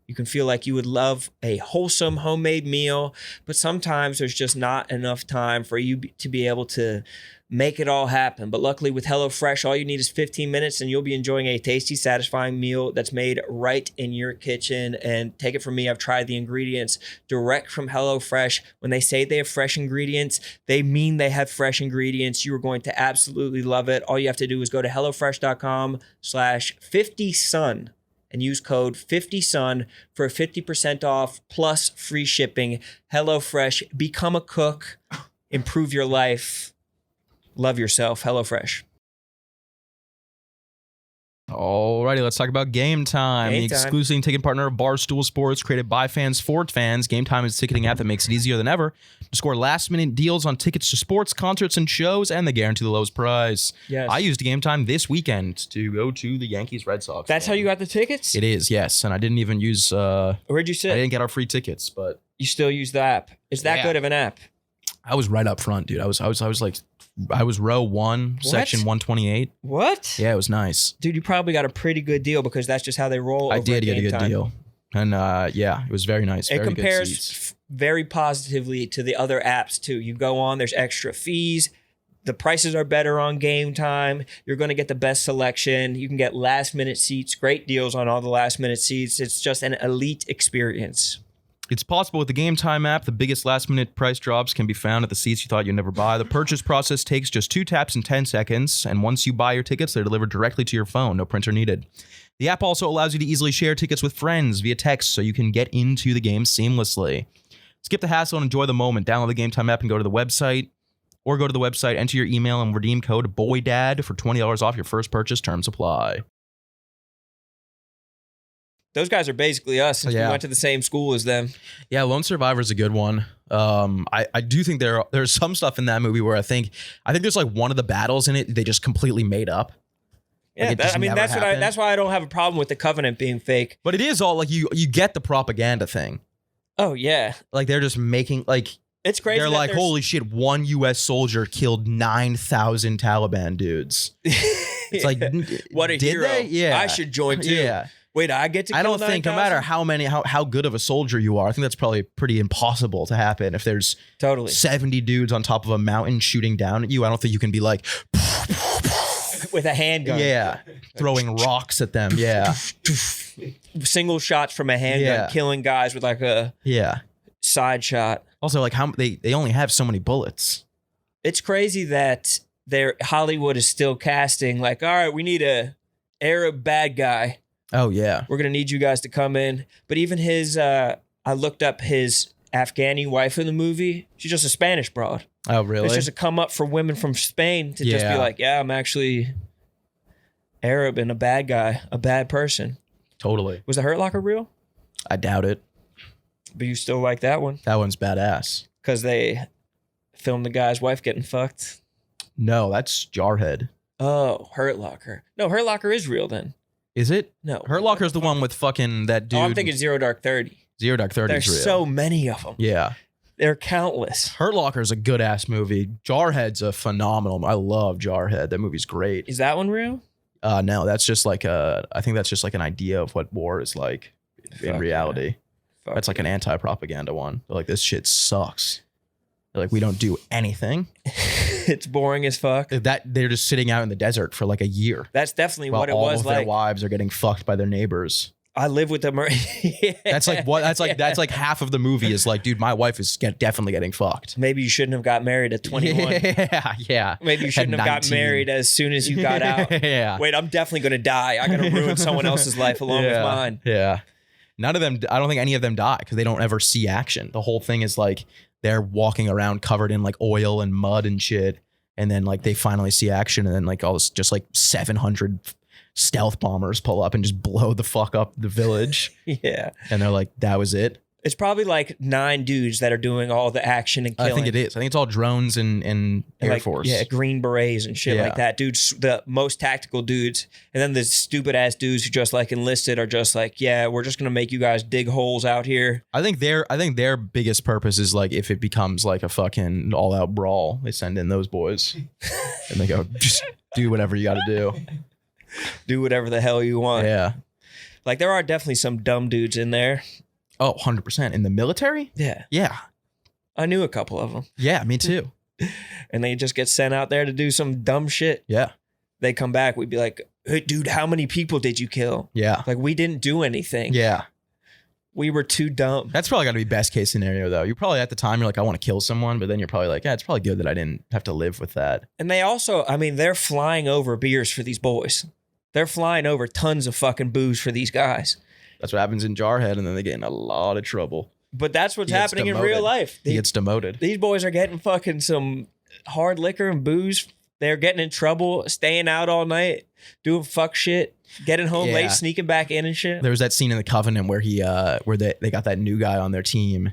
You can feel like you would love a wholesome homemade meal, but sometimes there's just not enough time for you to be able to make it all happen. But luckily with HelloFresh, all you need is 15 minutes and you'll be enjoying a tasty, satisfying meal that's made right in your kitchen. And take it from me, I've tried the ingredients direct from HelloFresh. When they say they have fresh ingredients, they mean they have fresh ingredients. You are going to absolutely love it. All you have to do is go to HelloFresh.com/50sun and use code 50sun for 50% off plus free shipping. HelloFresh, become a cook, improve your life. Love yourself. HelloFresh. Alrighty, let's talk about Game Time. Game The Time. exclusive ticketing partner of Barstool Sports, created by fans for fans. Game Time is a ticketing app that makes it easier than ever to score last-minute deals on tickets to sports, concerts, and shows, and they guarantee the lowest price. Yes. I used Game Time this weekend to go to the Yankees-Red Sox. That's how you got the tickets? It is, yes. And I didn't even use... Where'd you I sit? didn't get our free tickets, but You still use the app. It's that Yeah. good of an app. I was right up front, dude. I was row 1, What? section 128. What? Yeah, it was nice. Dude, you probably got a pretty good deal because that's just how they roll. I over did at get a Game good Time. deal. And yeah, it was very nice. It Very good compares seats. very positively to the other apps too. You go on, there's extra fees. The prices are better on Game Time. You're going to get the best selection. You can get last minute seats, great deals on all the last minute seats. It's just an elite experience. It's possible with the Game Time app. The biggest last-minute price drops can be found at the seats you thought you'd never buy. The purchase process takes just 2 taps and 10 seconds, and once you buy your tickets, they're delivered directly to your phone. No printer needed. The app also allows you to easily share tickets with friends via text so you can get into the game seamlessly. Skip the hassle and enjoy the moment. Download the Game Time app and go to the website, enter your email and redeem code BOYDAD for $20 off your first purchase. Terms apply. Those guys are basically us since we Yeah. went to the same school as them. Yeah, Lone Survivor is a good one. I do think there's some stuff in that movie where I think there's like one of the battles in it they just completely made up. Yeah, it just never that's happened. that's why I don't have a problem with the Covenant being fake. But it is all like you get the propaganda thing. Oh yeah, Like they're just making like it's crazy. they're that like, there's- holy shit, one U.S. soldier killed 9,000 Taliban dudes. It's like, what a did hero. they? Yeah. I should join too. Yeah. Wait, I get to kill I don't think, no 9,000? matter how good of a soldier you are, I think that's probably pretty impossible to happen. If there's Totally. 70 dudes on top of a mountain shooting down at you, I don't think you can be like, With a handgun. yeah, throwing rocks at them. Yeah. Single shots from a handgun, Yeah. killing guys with like a Yeah. side shot. Also, like how they only have so many bullets. It's crazy that Hollywood is still casting like, all right, we need a Arab bad guy. Oh yeah. We're gonna need you guys to come in. But even his, I looked up his Afghani wife in the movie. She's just a Spanish broad. Oh really? It's just a come up for women from Spain to just be Yeah. like, yeah, I'm actually Arab and a bad guy, a bad person. Totally. Was the Hurt Locker real? I doubt it. But you still like that one That one's badass. because they filmed the guy's wife getting fucked. No, that's Jarhead. Oh, Hurt Locker. No, Hurt Locker is real then. Is it? No, Hurt Locker's the one with fucking that dude. Oh, I'm thinking Zero Dark 30. Zero Dark 30 There's is real. so many of them. Yeah. They're countless. Hurt Locker's a good ass movie. Jarhead's a phenomenal. I love Jarhead. That movie's great. Is that one real? No, that's just like I think that's just like an idea of what war is like in Fuck reality. Fuck That's like an anti-propaganda one. They're like, this shit sucks. They're like, we don't do anything. It's boring as fuck. That they're just sitting out in the desert for like a year That's definitely while what it all was of their like. wives are getting fucked by their neighbors. I live with them. Yeah. That's like what? That's like half of the movie is like, dude, my wife is definitely getting fucked. Maybe you shouldn't have got married at 21. Yeah. Maybe you shouldn't At have got 19. married as soon as you got out. Yeah. Wait, I'm definitely going to die. I got to ruin someone else's life along with Yeah. mine. Yeah. None of them, I don't think any of them die because they don't ever see action. The whole thing is like they're walking around covered in like oil and mud and shit. And then like they finally see action and then like all this just like 700 stealth bombers pull up and just blow the fuck up the village. Yeah. And they're like, that was it. It's probably like 9 dudes that are doing all the action and killing. I think it is. I think it's all drones and Air like, Force. Yeah, Green Berets and shit Yeah. like that. Dudes, the most tactical dudes. And then the stupid ass dudes who just like enlisted are just like, yeah, we're just going to make you guys dig holes out here. I think their biggest purpose is like if it becomes like a fucking all out brawl, they send in those boys and they go, just do whatever you got to do. Do whatever the hell you want. Yeah. Like there are definitely some dumb dudes in there. Oh, 100%. In the military? Yeah. Yeah. I knew a couple of them. Yeah, me too. And they just get sent out there to do some dumb shit. Yeah. They come back. We'd be like, hey, dude, how many people did you kill? Yeah. Like, we didn't do anything. Yeah. We were too dumb. That's probably got to be best case scenario though. You probably at the time you're like, I want to kill someone, but then you're probably like, yeah, it's probably good that I didn't have to live with that. And they also, I mean, they're flying over beers for these boys. They're flying over tons of fucking booze for these guys. That's what happens in Jarhead, and then they get in a lot of trouble. But that's what's He gets happening in demoted. real life. He gets demoted. These boys are getting fucking some hard liquor and booze. They're getting in trouble, staying out all night, doing fuck shit, getting home Yeah. late, sneaking back in and shit. There was that scene in The Covenant where they got that new guy on their team,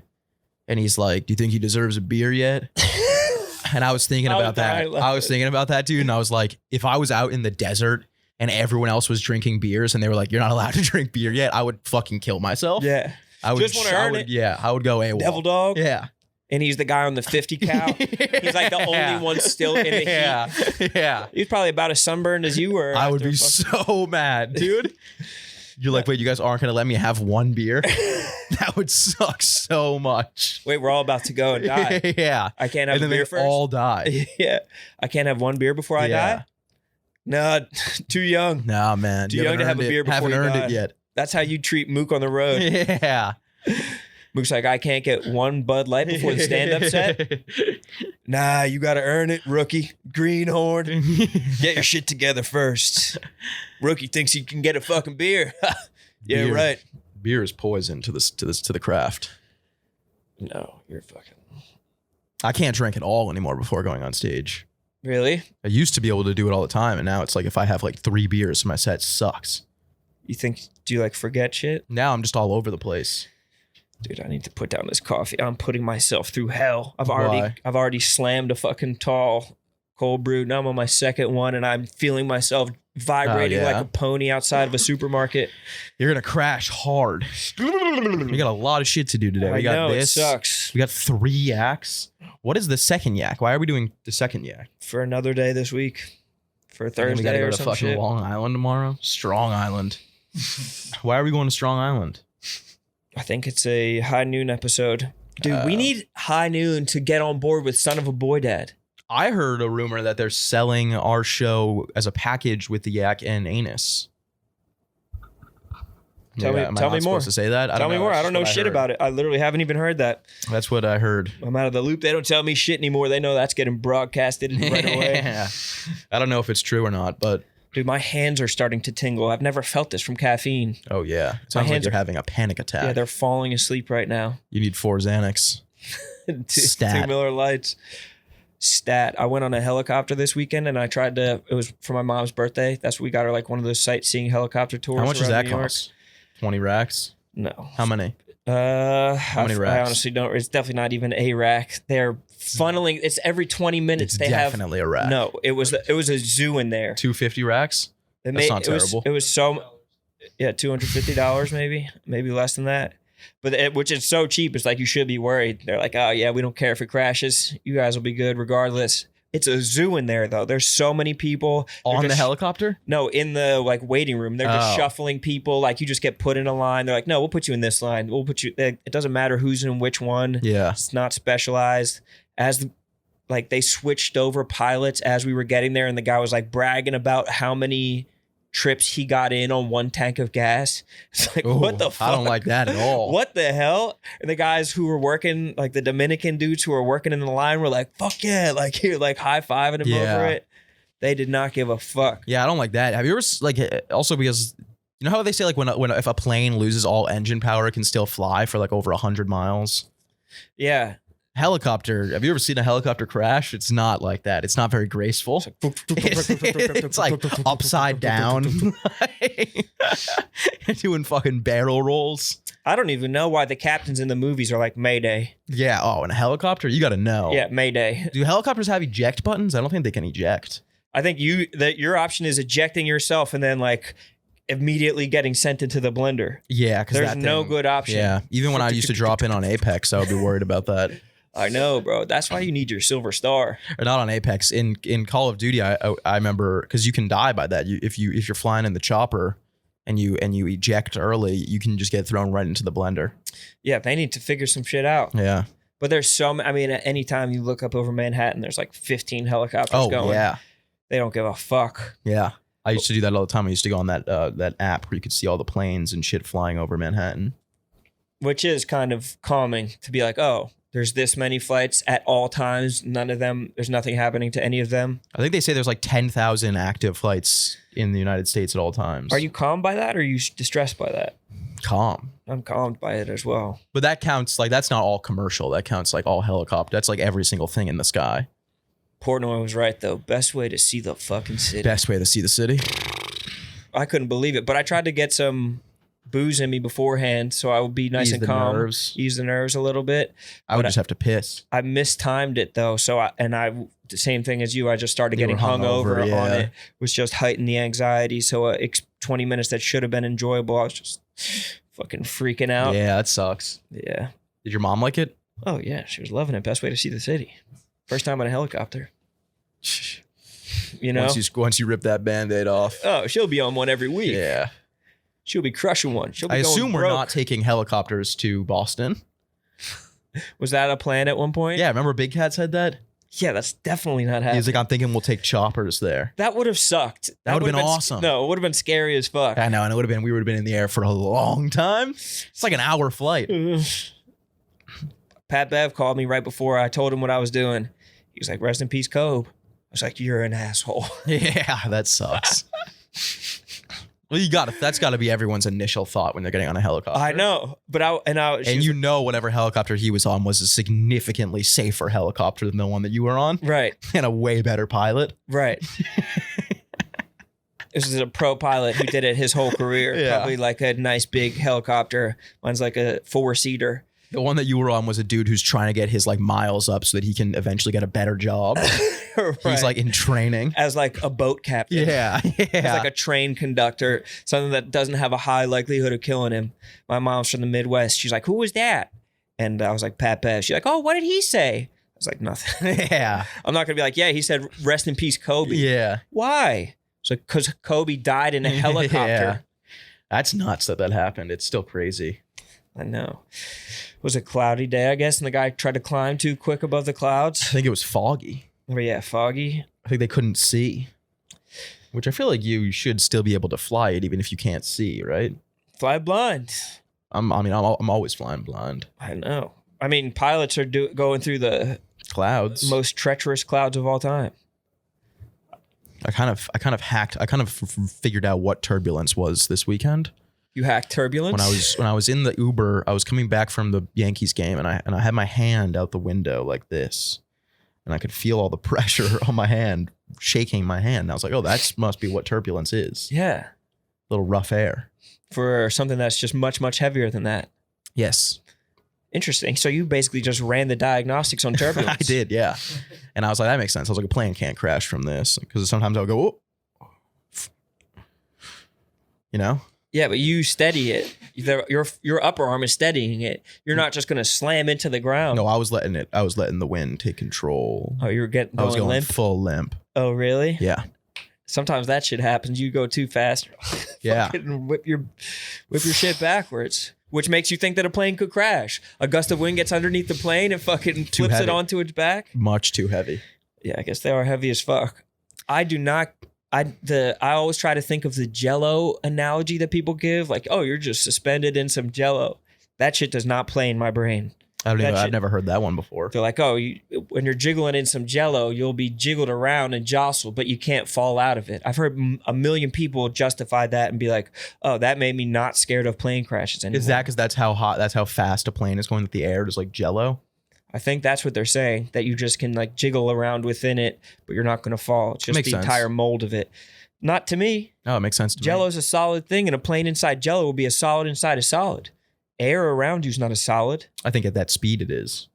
and he's like, "Do you think he deserves a beer yet?" And I was thinking about that. I was thinking about that, dude, and I was like, if I was out in the desert and everyone else was drinking beers and they were like, "You're not allowed to drink beer yet," I would fucking kill myself. Yeah. I would Just wanna earn it. Yeah, I would go AWOL. Devil dog. Yeah. And he's the guy on the 50 cal. He's like the only one still in the heat. Yeah. Yeah. He's probably about as sunburned as you were. I would after be fucking- so mad, dude. You're like, wait, you guys aren't gonna let me have one beer? That would suck so much. Wait, we're all about to go and die. Yeah. I can't have And a then beer they first. all die. Yeah. I can't have one beer before I Yeah. die? No, too young. Nah, man. Too you young to have haven't a earned beer it. before Haven't you earned die. it yet. That's how you treat Mook on the road. Yeah. Mook's like, I can't get one Bud Light before the stand-up set. Nah, you got to earn it, rookie. Greenhorn. Get your shit together first. Rookie thinks he can get a fucking beer. Yeah, Beer. right. Beer is poison to the craft. No, you're fucking... I can't drink at all anymore before going on stage. Really? I used to be able to do it all the time, and now it's like if I have like 3 beers, my set sucks. You think, do you like forget shit? Now I'm just all over the place. Dude, I need to put down this coffee. I'm putting myself through hell. I've Why? already slammed a fucking tall cold brew. Now I'm on my second one and I'm feeling myself vibrating Oh, yeah. like a pony outside of a supermarket. You're gonna crash hard. We got a lot of shit to do today. I We got know, this. it sucks. We got 3 yaks. What is the second yak? Why are we doing the second yak? For another day this week. for And then we Thursday gotta or go to some fucking shit. Long Island tomorrow. Strong Island. Why are we going to Strong Island? I think it's a high noon episode. Dude, we need high noon to get on board with Son of a Boy Dad. I heard a rumor that they're selling our show as a package with the Yak and Anus. Tell me Am I more. not supposed to say that? Tell me more. I don't know shit about it. I literally haven't even heard that. That's what I heard. I'm out of the loop. They don't tell me shit anymore. They know that's getting broadcasted right away. Yeah. I don't know if it's true or not, but Dude, my hands are starting to tingle. I've never felt this from caffeine. oh yeah, it sounds like hands you're are- having a panic attack. Yeah, they're falling asleep right now. You need 4 Xanax. Two Stat. Miller Lights. Stat. I went on a helicopter this weekend and I tried to, it was for my mom's birthday. That's what we got her, like one of those sightseeing helicopter tours. How much does around that New York. cost? 20 racks? No. How many? How many I racks? honestly don't. It's definitely not even a rack. They're funneling. It's every 20 minutes It's they have. definitely a rack. No, it was a zoo in there. 250 racks? It That's not terrible. It was so, yeah, $250 maybe less than that. But which is so cheap. It's like you should be worried. They're like, oh yeah, we don't care if it crashes. You guys will be good regardless. It's a zoo in there though. There's so many people They're On the just- helicopter? No, in the like waiting room. They're just Oh. shuffling people. Like you just get put in a line. They're like, no, we'll put you in this line. We'll put you. It doesn't matter who's in which one. Yeah. It's not specialized. Like they switched over pilots as we were getting there, and the guy was like bragging about how many trips he got in on one tank of gas. It's like, what the Ooh, fuck? I don't like that at all. What the hell? And the guys who were working, like the Dominican dudes who were working in the line, were like, "Fuck yeah!" Like here, like high fiving him Yeah. over it. They did not give a fuck. Yeah, I don't like that. Have you ever like also because you know how they say like when if a plane loses all engine power, it can still fly for like over 100 miles. Yeah. Helicopter. Have you ever seen a helicopter crash? It's not like that. It's not very graceful. It's like upside down. Doing fucking barrel rolls. I don't even know why the captains in the movies are like Mayday. Yeah. Oh, in a helicopter, you got to know. Yeah, Mayday. Do helicopters have eject buttons? I don't think they can eject. I think your option is ejecting yourself and then like immediately getting sent into the blender. Yeah, because There's no good option. Yeah. Even when I used to drop in on Apex, I would be worried about that. I know, bro. That's why you need your silver star. Or not on Apex. In Call of Duty, I remember because you can die by that. If you're flying in the chopper and you eject early, you can just get thrown right into the blender. Yeah, they need to figure some shit out. Yeah. But there's at any time you look up over Manhattan, there's like 15 helicopters going. Oh yeah. They don't give a fuck. Yeah. I used to do that all the time. I used to go on that app where you could see all the planes and shit flying over Manhattan. Which is kind of calming to be like, oh, there's this many flights at all times. There's nothing happening to any of them. I think they say there's like 10,000 active flights in the United States at all times. Are you calmed by that or are you distressed by that? calm? I'm calmed by it as well. But that counts, like, that's not all commercial. That counts like all helicopter. That's like every single thing in the sky. Portnoy was right, though. Best way to see the fucking city. Best way to see the city. I couldn't believe it, but I tried to get some booze in me beforehand so I would be nice Ease and the calm. nerves. Ease the nerves a little bit. I would But just have to piss. I mistimed it though, so the same thing as you. I just started You getting were hungover, hungover yeah. on it, which just heightened the anxiety. So 20 minutes that should have been enjoyable, I was just fucking freaking out. Yeah, that sucks. Yeah. Did your mom like it? Oh yeah, she was loving it. Best way to see the city. First time on a helicopter. You know. Once you rip that Band-Aid off. Oh, she'll be on one every week. Yeah. She'll be crushing one. She'll be I going assume we're broke. not taking helicopters to Boston. Was that a plan at one point? Yeah, remember Big Cat said that? Yeah, that's definitely not He happening. was like, I'm thinking we'll take choppers there. That would have sucked. That would've been been awesome. No, it would have been scary as fuck. I know, and we would have been in the air for a long time. It's like an hour flight. Pat Bev called me right before I told him what I was doing. He was like, rest in peace, Kobe. I was like, you're an asshole. Yeah, that sucks. Well, that's got to be everyone's initial thought when they're getting on a helicopter. I know. But And you know whatever helicopter he was on was a significantly safer helicopter than the one that you were on. right, And a way better pilot. right. This is a pro pilot who did it his whole career. Yeah. Probably like a nice big helicopter. Mine's like a 4-seater. The one that you were on was a dude who's trying to get his like miles up so that he can eventually get a better job. He's Right. like in training. As like a boat captain. Yeah. As Yeah. like a train conductor, something that doesn't have a high likelihood of killing him. My mom's from the Midwest. She's like, who was that? And I was like, Pat Bev. She's like, oh, what did he say? It's like nothing. Yeah. I'm not gonna be like, yeah, he said rest in peace, Kobe. Yeah. Why? It's like because Kobe died in a helicopter. Yeah. That's nuts that happened. It's still crazy. I know. It was a cloudy day, I guess, and the guy tried to climb too quick above the I clouds. think it was foggy. But yeah, foggy. I think they couldn't see. Which I feel like you should still be able to fly it even if you can't see, right? Fly blind. I'm always flying blind. I know. I mean, pilots are going through the Clouds. most treacherous clouds of all time. I kind of figured out what turbulence was this weekend. You hacked turbulence? When I was in the Uber, I was coming back from the Yankees game and I had my hand out the window like this. And I could feel all the pressure on my hand, shaking my hand. And I was like, oh, that must be what turbulence is. Yeah. Little rough air. For something that's just much, much heavier than that. Yes. Interesting. So you basically just ran the diagnostics on turbulence. I did, yeah. And I was like, that makes sense. I was like, a plane can't crash from this. Because sometimes I'll go, oh. You know? Yeah, but you steady it. Your upper arm is steadying it. You're not just going to slam into the ground. No, I was letting the wind take control. Oh, you were I was going limp? full limp. Oh, really? Yeah. Sometimes that shit happens. You go too fast. Yeah. Fucking whip your shit backwards, which makes you think that a plane could crash. A gust of wind gets underneath the plane and fucking flips it heavy. onto its back. Much too heavy. Yeah, I guess they are heavy as fuck. I always try to think of the Jello analogy that people give, like, oh, you're just suspended in some Jello. That shit does not play in my brain. I've never heard that one before. They're like, oh, when you're jiggling in some Jello, you'll be jiggled around and jostled, but you can't fall out of it. I've heard a million people justify that and be like, oh, that made me not scared of plane crashes anymore. Is that because that's how fast a plane is going with the air, just like Jello? I think that's what they're saying, that you just can like jiggle around within it, but you're not going to fall. It's just Makes the sense. entire mold of it. Not to me. Oh, it makes sense to me. Jello's a solid thing, and a plane inside Jello will be a solid inside a solid. Air around you is not a solid. I think at that speed it is.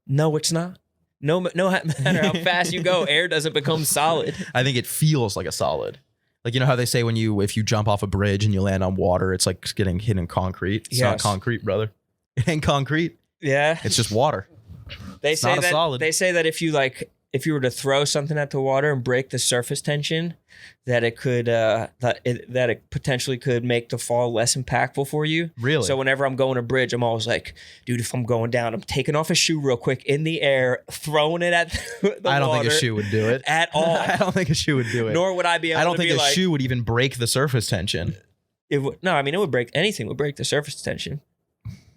No, it's not. No matter how fast you go, air doesn't become solid. I think it feels like a solid. Like, you know how they say if you jump off a bridge and you land on water, it's like getting hit in concrete. It's not Yes. concrete, brother. It ain't concrete. Yeah. It's just water. They It's say not a that solid. they say that if you were to throw something at the water and break the surface tension, that it could that it potentially could make the fall less impactful for you. Really? So whenever I'm going a bridge, I'm always like, dude, if I'm going down, I'm taking off a shoe real quick in the air, throwing it at the I don't water think a shoe would do it. at all. I don't think a shoe would do it. Nor would I be able I don't to think be a like, shoe would even break the surface tension. it would break anything. Would break the surface tension.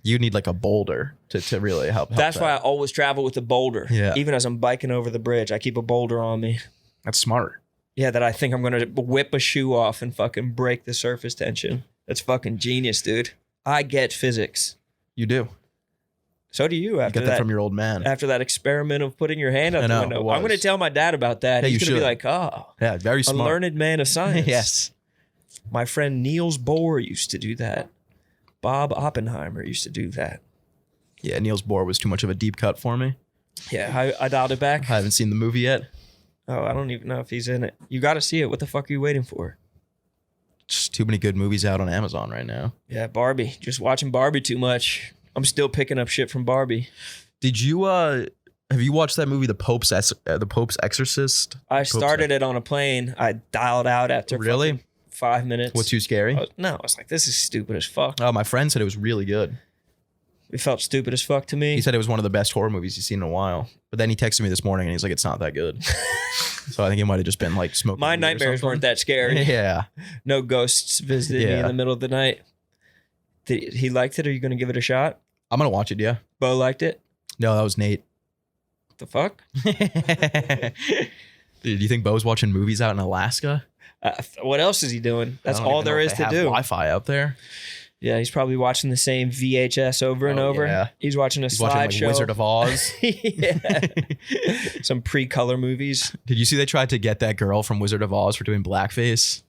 You need like a boulder to really help That's that. why I always travel with a boulder. Yeah. Even as I'm biking over the bridge, I keep a boulder on me. That's smart. Yeah, that I think I'm going to whip a shoe off and fucking break the surface tension. That's fucking genius, dude. I get physics. You do. So do you You after get that that from your old man. after that experiment of putting your hand out I the know, window. it was. I'm going to tell my dad about that. Yeah, He's you going to be should. like, oh, Yeah, very a smart. learned man of science. Yes. My friend Niels Bohr used to do that. Bob Oppenheimer used to do that. Yeah, Niels Bohr was too much of a deep cut for me. Yeah, I dialed it back. I haven't seen the movie yet. Oh, I don't even know if he's in it. You got to see it. What the fuck are you waiting for? Just too many good movies out on Amazon right now. Yeah, Barbie. Just watching Barbie too much. I'm still picking up shit from Barbie. Did you have you watched that movie, The Pope's Exorcist? I started it on a plane. I dialed out after Really? fucking 5 minutes. What's too scary? No, I was like, this is stupid as fuck. Oh, my friend said it was really good. It felt stupid as fuck to me. He said it was one of the best horror movies he's seen in a while. But then he texted me this morning and he's like, it's not that good. So I think it might have just been like smoking. My weed or nightmares something. weren't that scary. Yeah. No ghosts visited me in Yeah. the middle of the night. Did he liked it? Are you going to give it a shot? I'm going to watch it, yeah. Bo liked it? No, that was Nate. The fuck? Dude, do you think Bo's watching movies out in Alaska? What else is he doing? That's I don't all even know there if is they to have do. Wi-Fi out there. Yeah, he's probably watching the same VHS over and Oh, over. yeah. He's watching a He's watching like slideshow. Wizard of Oz. Yeah. Some pre-color movies. Did you see they tried to get that girl from Wizard of Oz for doing blackface?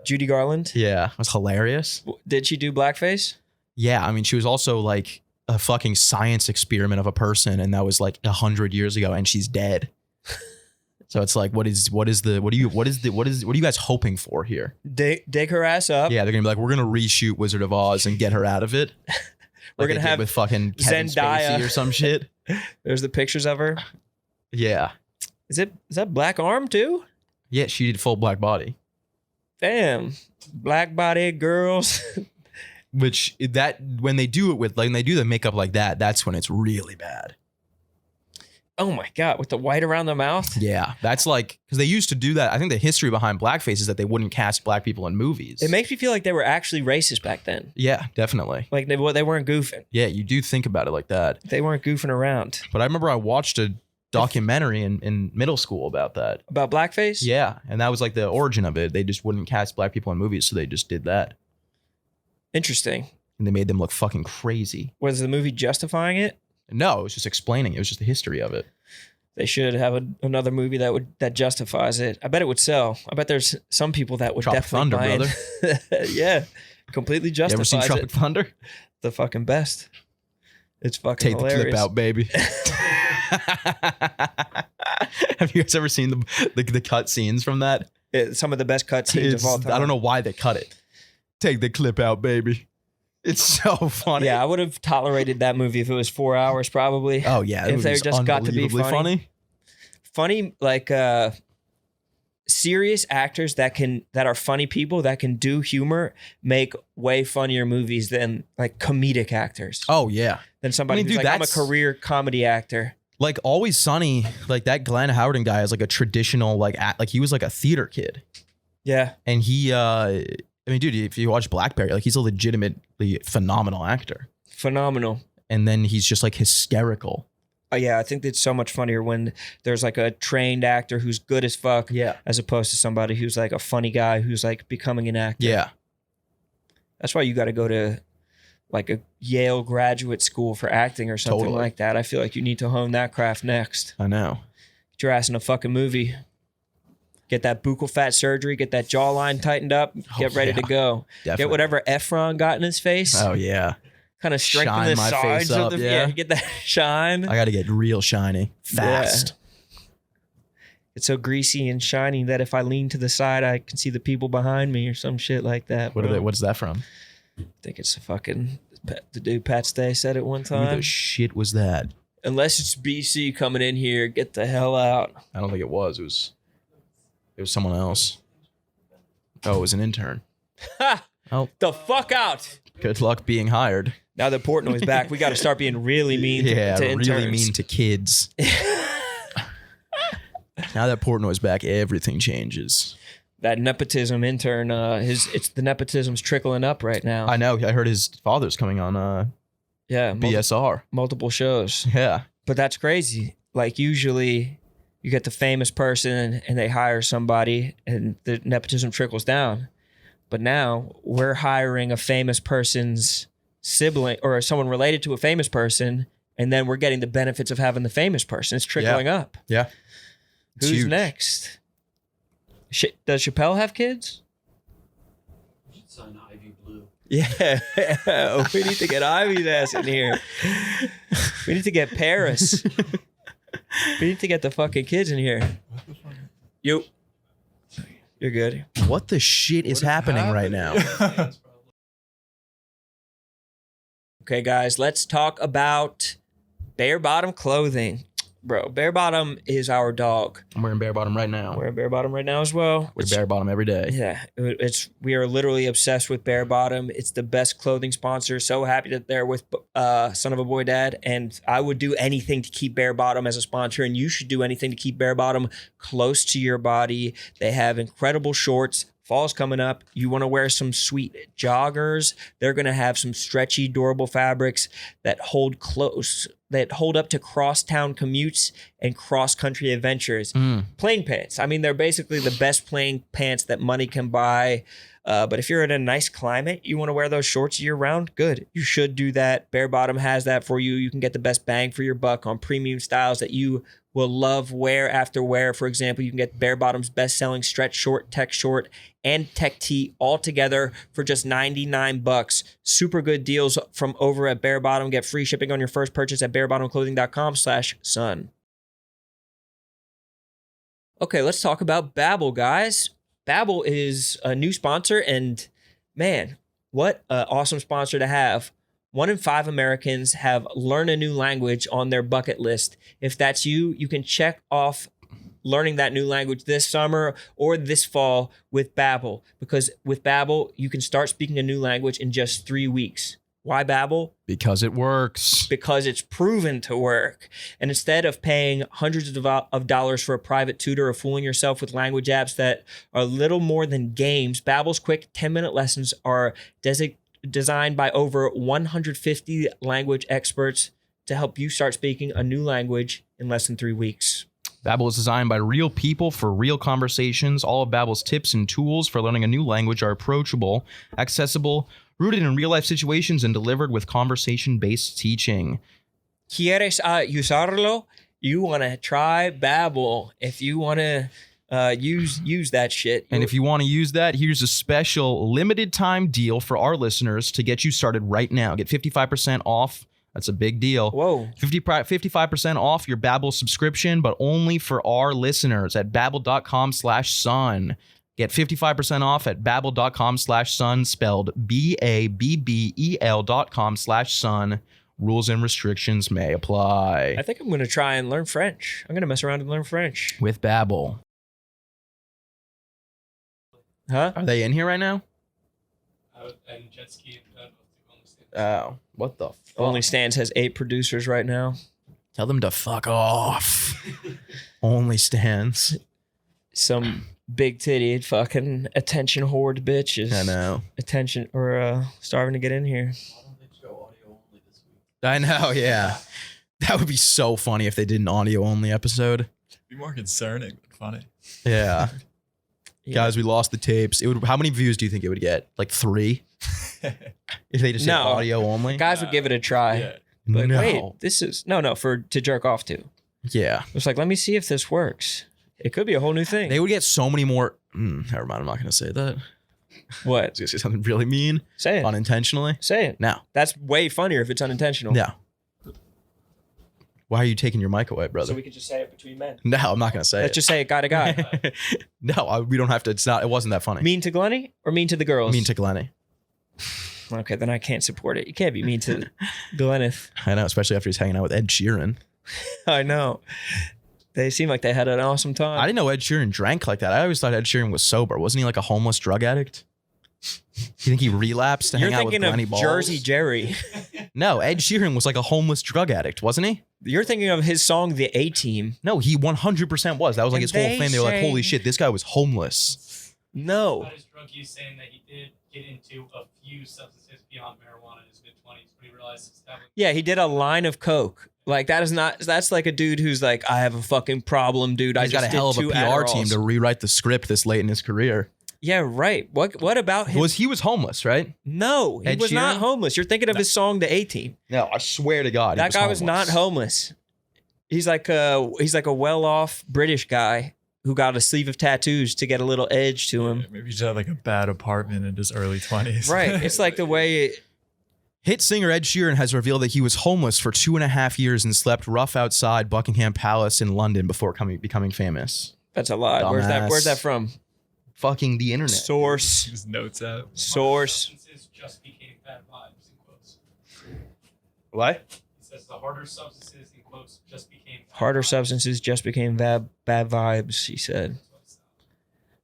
Judy Garland. Yeah, it was hilarious. Did she do blackface? Yeah, I mean, she was also like a fucking science experiment of a person, and that was like 100 years ago, and she's dead. So it's like, what are you guys hoping for here? Dig her ass up. Yeah, they're gonna be like, we're gonna reshoot Wizard of Oz and get her out of it. We're Like gonna they did have with fucking Kevin Zendaya. Spacey or some shit. There's the pictures of her. Yeah. Is that black arm too? Yeah, she did full black body. Damn. Black body girls. Which that when they do it with like when they do the makeup like that, that's when it's really bad. Oh my God, with the white around the mouth? Yeah, that's like because they used to do that. I think the history behind blackface is that they wouldn't cast black people in movies. It makes me feel like they were actually racist back then. Yeah, definitely. Like they weren't goofing. Yeah, you do think about it like that. They weren't goofing around. But I remember I watched a documentary in middle school about that. About blackface? Yeah, and that was like the origin of it. They just wouldn't cast black people in movies, so they just did that. Interesting. And they made them look fucking crazy. Was the movie justifying it? No, it was just explaining. It was just the history of it. They should have another movie that justifies it. I bet it would sell. I bet there's some people that would Tropic definitely Thunder, buy it. Yeah, completely You justifies ever seen Tropic it. Thunder? The fucking best. It's fucking Take hilarious. the clip out, baby. Have you guys ever seen the cut scenes from that? Some of the best cut scenes of all time. I don't know why they cut it. Take the clip out, baby. It's so funny. Yeah, I would have tolerated that movie if it was 4 hours, probably. Oh yeah. If they just got to be unbelievably funny. Funny, like serious actors that are funny people that can do humor make way funnier movies than like comedic actors. Oh yeah. Than somebody who's dude, like, I'm a that's- career comedy actor. Like Always Sunny, like that Glenn Howerton guy is like a traditional like he was like a theater kid. Yeah. And he I mean, dude, if you watch Blackberry, like he's a legitimately phenomenal actor. Phenomenal. And then he's just like hysterical. Yeah, I think it's so much funnier when there's like a trained actor who's good as fuck, Yeah. as opposed to somebody who's like a funny guy who's like becoming an actor. Yeah. That's why you got to go to like a Yale graduate school for acting or something Totally. like that. I feel like you need to hone that craft next. I know. Get your ass in a fucking movie. Get that buccal fat surgery. Get that jawline tightened up. Get ready to yeah. go. Definitely. Get whatever Efron got in his face. Oh yeah. Kind of strengthen Shine the my sides face up, of the yeah. Get that shine. I got to get real shiny fast. It's so greasy and shiny that if I lean to the side, I can see the people behind me or some shit like that. What's that from? I think it's the dude Pat Stay said it one Who time. the shit was that? Unless it's BC coming in here, get the hell out. I don't think it was. It was someone else. Oh, it was an intern. Ha! Oh. The fuck out. Good luck being hired. Now that Portnoy's back, we got to start being really mean to interns. really mean to kids. Now that Portnoy's back, everything changes. That nepotism intern, it's the nepotism's trickling up right now. I know. I heard his father's coming on Yeah, BSR. multiple shows. Yeah. But that's crazy. Like usually you get the famous person and they hire somebody and the nepotism trickles down. But now we're hiring a famous person's sibling or someone related to a famous person, and then we're getting the benefits of having the famous person. It's trickling up. Yeah. It's Who's huge. next? Does Chappelle have kids? You should sign Ivy Blue. Yeah. We need to get Ivy's ass in here. We need to get Paris. We need to get the fucking kids in here. You're good. What the shit is happening right now? Okay, guys, let's talk about bare bottom clothing. Bro, bare bottom is our dog. I'm wearing bare bottom right now. I'm wearing bare bottom right now as well. Wear bare bottom every day. Yeah, we are literally obsessed with bare bottom. It's the best clothing sponsor. So happy that they're with Son of a Boy Dad, and I would do anything to keep bare bottom as a sponsor, and you should do anything to keep bare bottom close to your body. They have incredible shorts. Fall's coming up. You want to wear some sweet joggers. They're going to have some stretchy, durable fabrics that hold up to crosstown commutes and cross-country adventures. Plain pants. I mean, they're basically the best plain pants that money can buy. But if you're in a nice climate, you want to wear those shorts year-round, good. You should do that. Bare Bottom has that for you. You can get the best bang for your buck on premium styles that you will love wear after wear. For example, you can get Bare Bottom's best-selling stretch short, tech short, and tech tee all together for just $99. Super good deals from over at Bare Bottom. Get free shipping on your first purchase at barebottomclothing.com/sun. Okay, let's talk about Babbel, guys. Babbel is a new sponsor, and man, what an awesome sponsor to have. 1 in 5 Americans have learn a new language on their bucket list. If that's you, you can check off learning that new language this summer or this fall with Babbel. Because with Babbel, you can start speaking a new language in just 3 weeks. Why Babbel? Because it works. Because it's proven to work. And instead of paying hundreds of dollars for a private tutor or fooling yourself with language apps that are little more than games, Babbel's quick 10-minute lessons are designed by over 150 language experts to help you start speaking a new language in less than 3 weeks. Babbel is designed by real people for real conversations. All of Babbel's tips and tools for learning a new language are approachable, accessible, rooted in real-life situations, and delivered with conversation-based teaching. ¿Quieres usarlo? You want to try Babbel. If you want to use that shit. And if you want to use that, here's a special limited-time deal for our listeners to get you started right now. Get 55% off. That's a big deal. Whoa. 55% off your Babbel subscription, but only for our listeners at babbel.com/sun. Get 55% off at babbel.com/sun, spelled BABBEL.com/sun. Rules and restrictions may apply. I think I'm going to try and learn French. I'm going to mess around and learn French. With Babbel. Huh? Are they in here right now? And jet ski and Oh, what the fuck? Only Stands has 8 producers right now. Tell them to fuck off. Only Stands. Some big titted fucking attention hoard bitches. I know. Attention or starving to get in here. Why don't they just go audio only this week? I know, yeah. That would be so funny if they did an audio only episode. Be more concerning, but funny. Yeah. Yeah. Guys, we lost the tapes. It would. How many views do you think it would get? Like 3? If they just did No. audio only? Guys would give it a try. Yeah. But no. wait, this is to jerk off to. Yeah. It's like, let me see if this works. It could be a whole new thing. They would get so many more. Never mind. I'm not going to say that. I What? was going to say something really mean. Say it. Unintentionally. Say it. No. That's way funnier if it's unintentional. No. Why are you taking your mic away, brother? So we could just say it between men. No, I'm not going to say Let's it. just say it guy to guy. No, we don't have to. It wasn't that funny. Mean to Glenny or mean to the girls? Mean to Glenny. Okay, then I can't support it. You can't be mean to Glenneth. I know, especially after he's hanging out with Ed Sheeran. I know. They seem like they had an awesome time. I didn't know Ed Sheeran drank like that. I always thought Ed Sheeran was sober. Wasn't he like a homeless drug addict? You think he relapsed to You're hang out with thinking Glenny of Balls? Jersey Jerry. No, Ed Sheeran was like a homeless drug addict, wasn't he? You're thinking of his song, The A-Team. No, he 100% was. That was like And his whole they thing. They were like, say- holy shit, this guy was homeless. No. About his drug use, saying that he did get into a few substances beyond marijuana in his mid-20s, but he realized that was Yeah, he did a line of coke. Like that's like a dude who's like, I have a fucking problem, dude. I He's just got a did hell of a 2 PR Adderalls. team to rewrite the script this late in his career. Yeah, right. What about him? He was homeless, right? No, he Ed was not Sheeran? homeless. You're thinking of his song, The A-Team. No, I swear to God, That guy was not homeless. He's like a well-off British guy who got a sleeve of tattoos to get a little edge to him. Maybe he just had like a bad apartment in his early 20s. Right. It's like the way Hit singer Ed Sheeran has revealed that he was homeless for 2.5 years and slept rough outside Buckingham Palace in London before becoming famous. that's a lie. Where's Dumbass. that from? Fucking the internet. Source. His notes out. Source. substances just became bad vibes, in quotes. What? He says the harder substances, in quotes, just became bad Harder vibes. substances just became bad vibes, he said.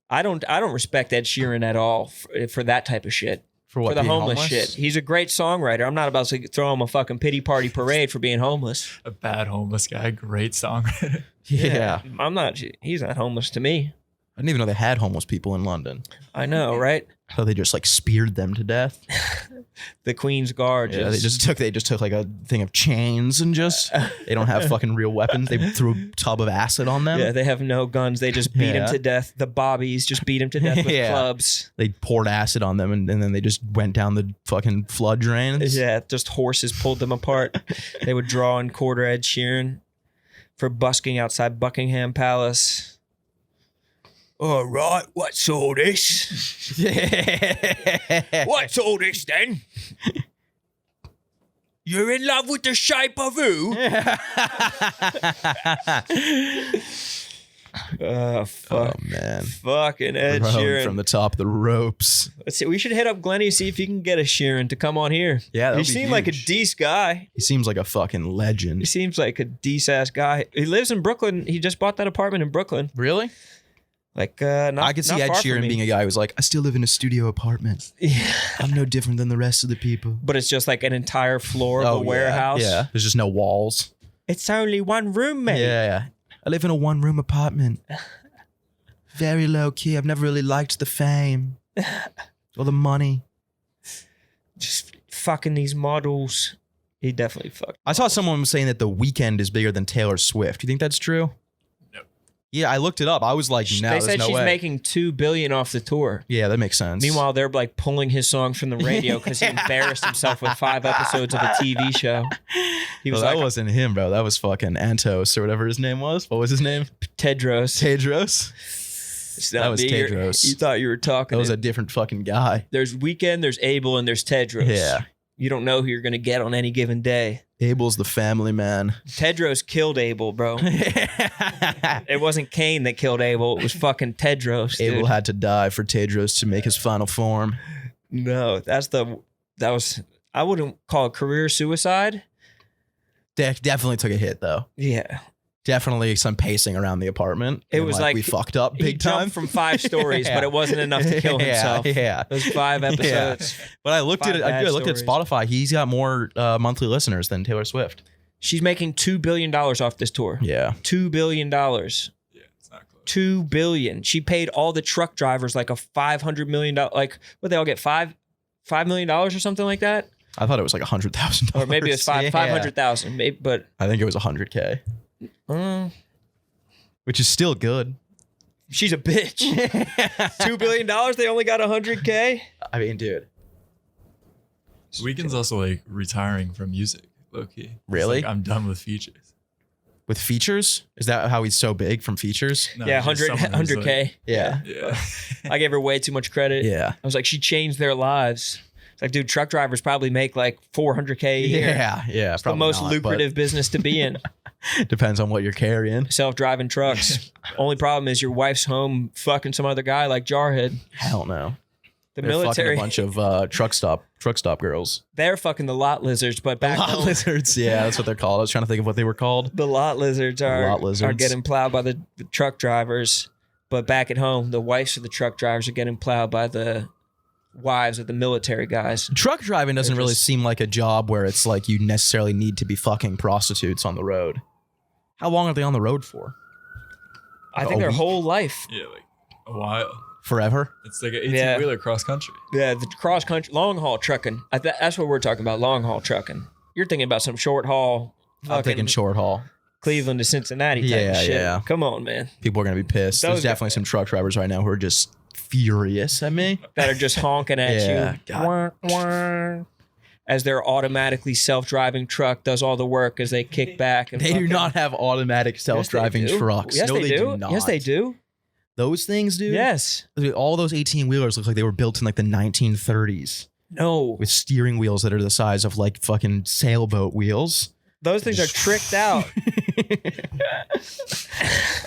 I don't respect Ed Sheeran at all for that type of shit. For what? For the being homeless shit. He's a great songwriter. I'm not about to throw him a fucking pity party parade for being homeless. A bad homeless guy, great songwriter. Yeah. I'm not. He's not homeless to me. I didn't even know they had homeless people in London. I know, right? I thought they just like speared them to death. The Queen's Guard. Yeah, they just took like a thing of chains and just they don't have fucking real weapons. They threw a tub of acid on them. Yeah, they have no guns. They just beat him Yeah. to death. The Bobbies just beat him to death with Yeah. clubs. They poured acid on them and then they just went down the fucking flood drains. Yeah, just horses pulled them apart. They would draw and quarter Ed Sheeran for busking outside Buckingham Palace. All right, what's all this? What's all this then? You're in love with the shape of who? Fuck. Oh man. Fucking Ed Thrown Sheeran. from the top of the ropes. Let's see. We should hit up Glenny, see if he can get a Sheeran to come on here. Yeah, he that'd be seemed like a huge. decent guy. He seems like a fucking He legend. seems like a decent ass guy. He lives in Brooklyn. He just bought that apartment in Brooklyn. Really? Like, not I could see not Ed far from Sheeran me. being a guy who's like, I still live in a studio apartment. Yeah. I'm no different than the rest of the people. But it's just like an entire floor of a warehouse. Yeah. There's just no walls. It's only one room, mate. Yeah. I live in a 1-room apartment. Very low key. I've never really liked the fame or the money. Just fucking these models. He definitely fucked. I saw someone saying that The Weeknd is bigger than Taylor Swift. Do you think that's true? No. Yeah, I looked it up. I was like, no, They there's said no she's way. making $2 billion off the tour. Yeah, that makes sense. Meanwhile, they're like pulling his songs from the radio because he embarrassed himself with 5 episodes of a TV show. He was that like wasn't him, bro. That was fucking Antos or whatever his name was. What was his name? Tedros. Tedros. It's That not was me. Tedros. You thought you were talking. That was to- a different fucking guy. There's Weeknd, there's Abel, and there's Tedros. Yeah. You don't know who you're gonna get on any given day. Abel's the family man. Tedros killed Abel, bro. It wasn't Cain that killed Abel. It was fucking Tedros. Dude. Abel had to die for Tedros to make his final form. No, I wouldn't call it career suicide. Definitely took a hit though. Yeah. Definitely some pacing around the apartment. It And, was like we fucked up He big time. jumped from 5 stories, Yeah. but it wasn't enough to kill himself. Yeah. Those 5 episodes. But I looked at 5 it. I bad looked at stories. Spotify. He's got more monthly listeners than Taylor Swift. She's making $2 billion off this tour. Yeah. $2 billion. Yeah, it's not close. $2 billion. She paid all the truck drivers like a $500 million. Like, what they all get $5 million or something like that, I thought it was like $100,000. or maybe it's 500,000. Maybe, but I think it was 100K, which is still good. she's a bitch. $2 billion. They only got 100K. I mean, dude. Weeknd's also like retiring from music, low key. Really? I'm done with features. With features? Is that how he's so big from features? No, Yeah, just someone who's 100K. like- Yeah. yeah. I gave her way too much credit. Yeah. I was like, she changed their lives. It's like, dude, truck drivers probably make like 400K a year. Yeah. Yeah. It's the most lucrative business to be in. Depends on what you're carrying. Self-driving trucks. Only problem is your wife's home fucking some other guy like Jarhead. Hell no. The They're military, fucking a bunch of truck stop girls. they're fucking the lot lizards, but back Lot home, lizards. Yeah, that's what they're called. I was trying to think of what they were called. the lot lizards are getting plowed by the truck drivers. But back at home, the wives of the truck drivers are getting plowed by the wives of the military guys. Truck driving doesn't They're really just- seem like a job where it's like you necessarily need to be fucking prostitutes on the road. How long are they on the road for? I think A their week? whole life. Yeah, like a while. Forever? It's like an 18-wheeler cross country. Yeah, the cross country, long haul trucking. That's what we're talking about, long haul trucking. You're thinking about some short haul, I'm fucking thinking short haul. Cleveland to Cincinnati type Yeah, of shit. yeah. Come on, man. People are going to be pissed. Those There's definitely some truck drivers right now who are just furious at me. That are just honking at Yeah, you. God. Wah, wah. As their automatically self-driving truck does all the work as they kick back. And They do fucking- not have automatic Yes, they self-driving do. trucks. Yes, No, they do. not. Yes, they do. Those things, dude? Yes. Dude, all those 18-wheelers look like they were built in like the 1930s No. with steering wheels that are the size of like fucking sailboat wheels. Those things are tricked out.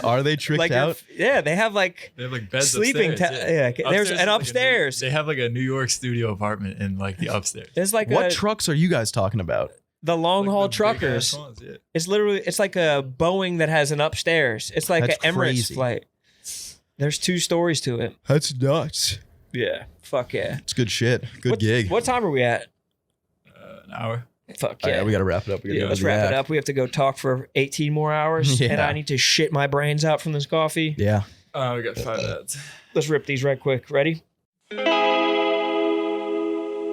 Are they tricked Like, out? yeah, they have like They have like beds sleeping. upstairs. There's is an like a new- upstairs. they have like a New York studio apartment in like the upstairs. There's like What trucks are you guys talking about? the long Like haul the big-ass truckers. ones, yeah. It's like a Boeing that has an upstairs. It's like That's an Emirates crazy. flight. There's 2 stories to it. That's nuts. Yeah. Fuck yeah. It's good shit. Good What- gig. What time are we at? An hour. Fuck All yeah. right, we got to wrap it up. We gotta Yeah, go let's to the wrap it app. up. We have to go talk for 18 more hours, and Yeah. I need to shit my brains out from this coffee. Yeah. We got 5 minutes. Let's rip these right quick. Ready?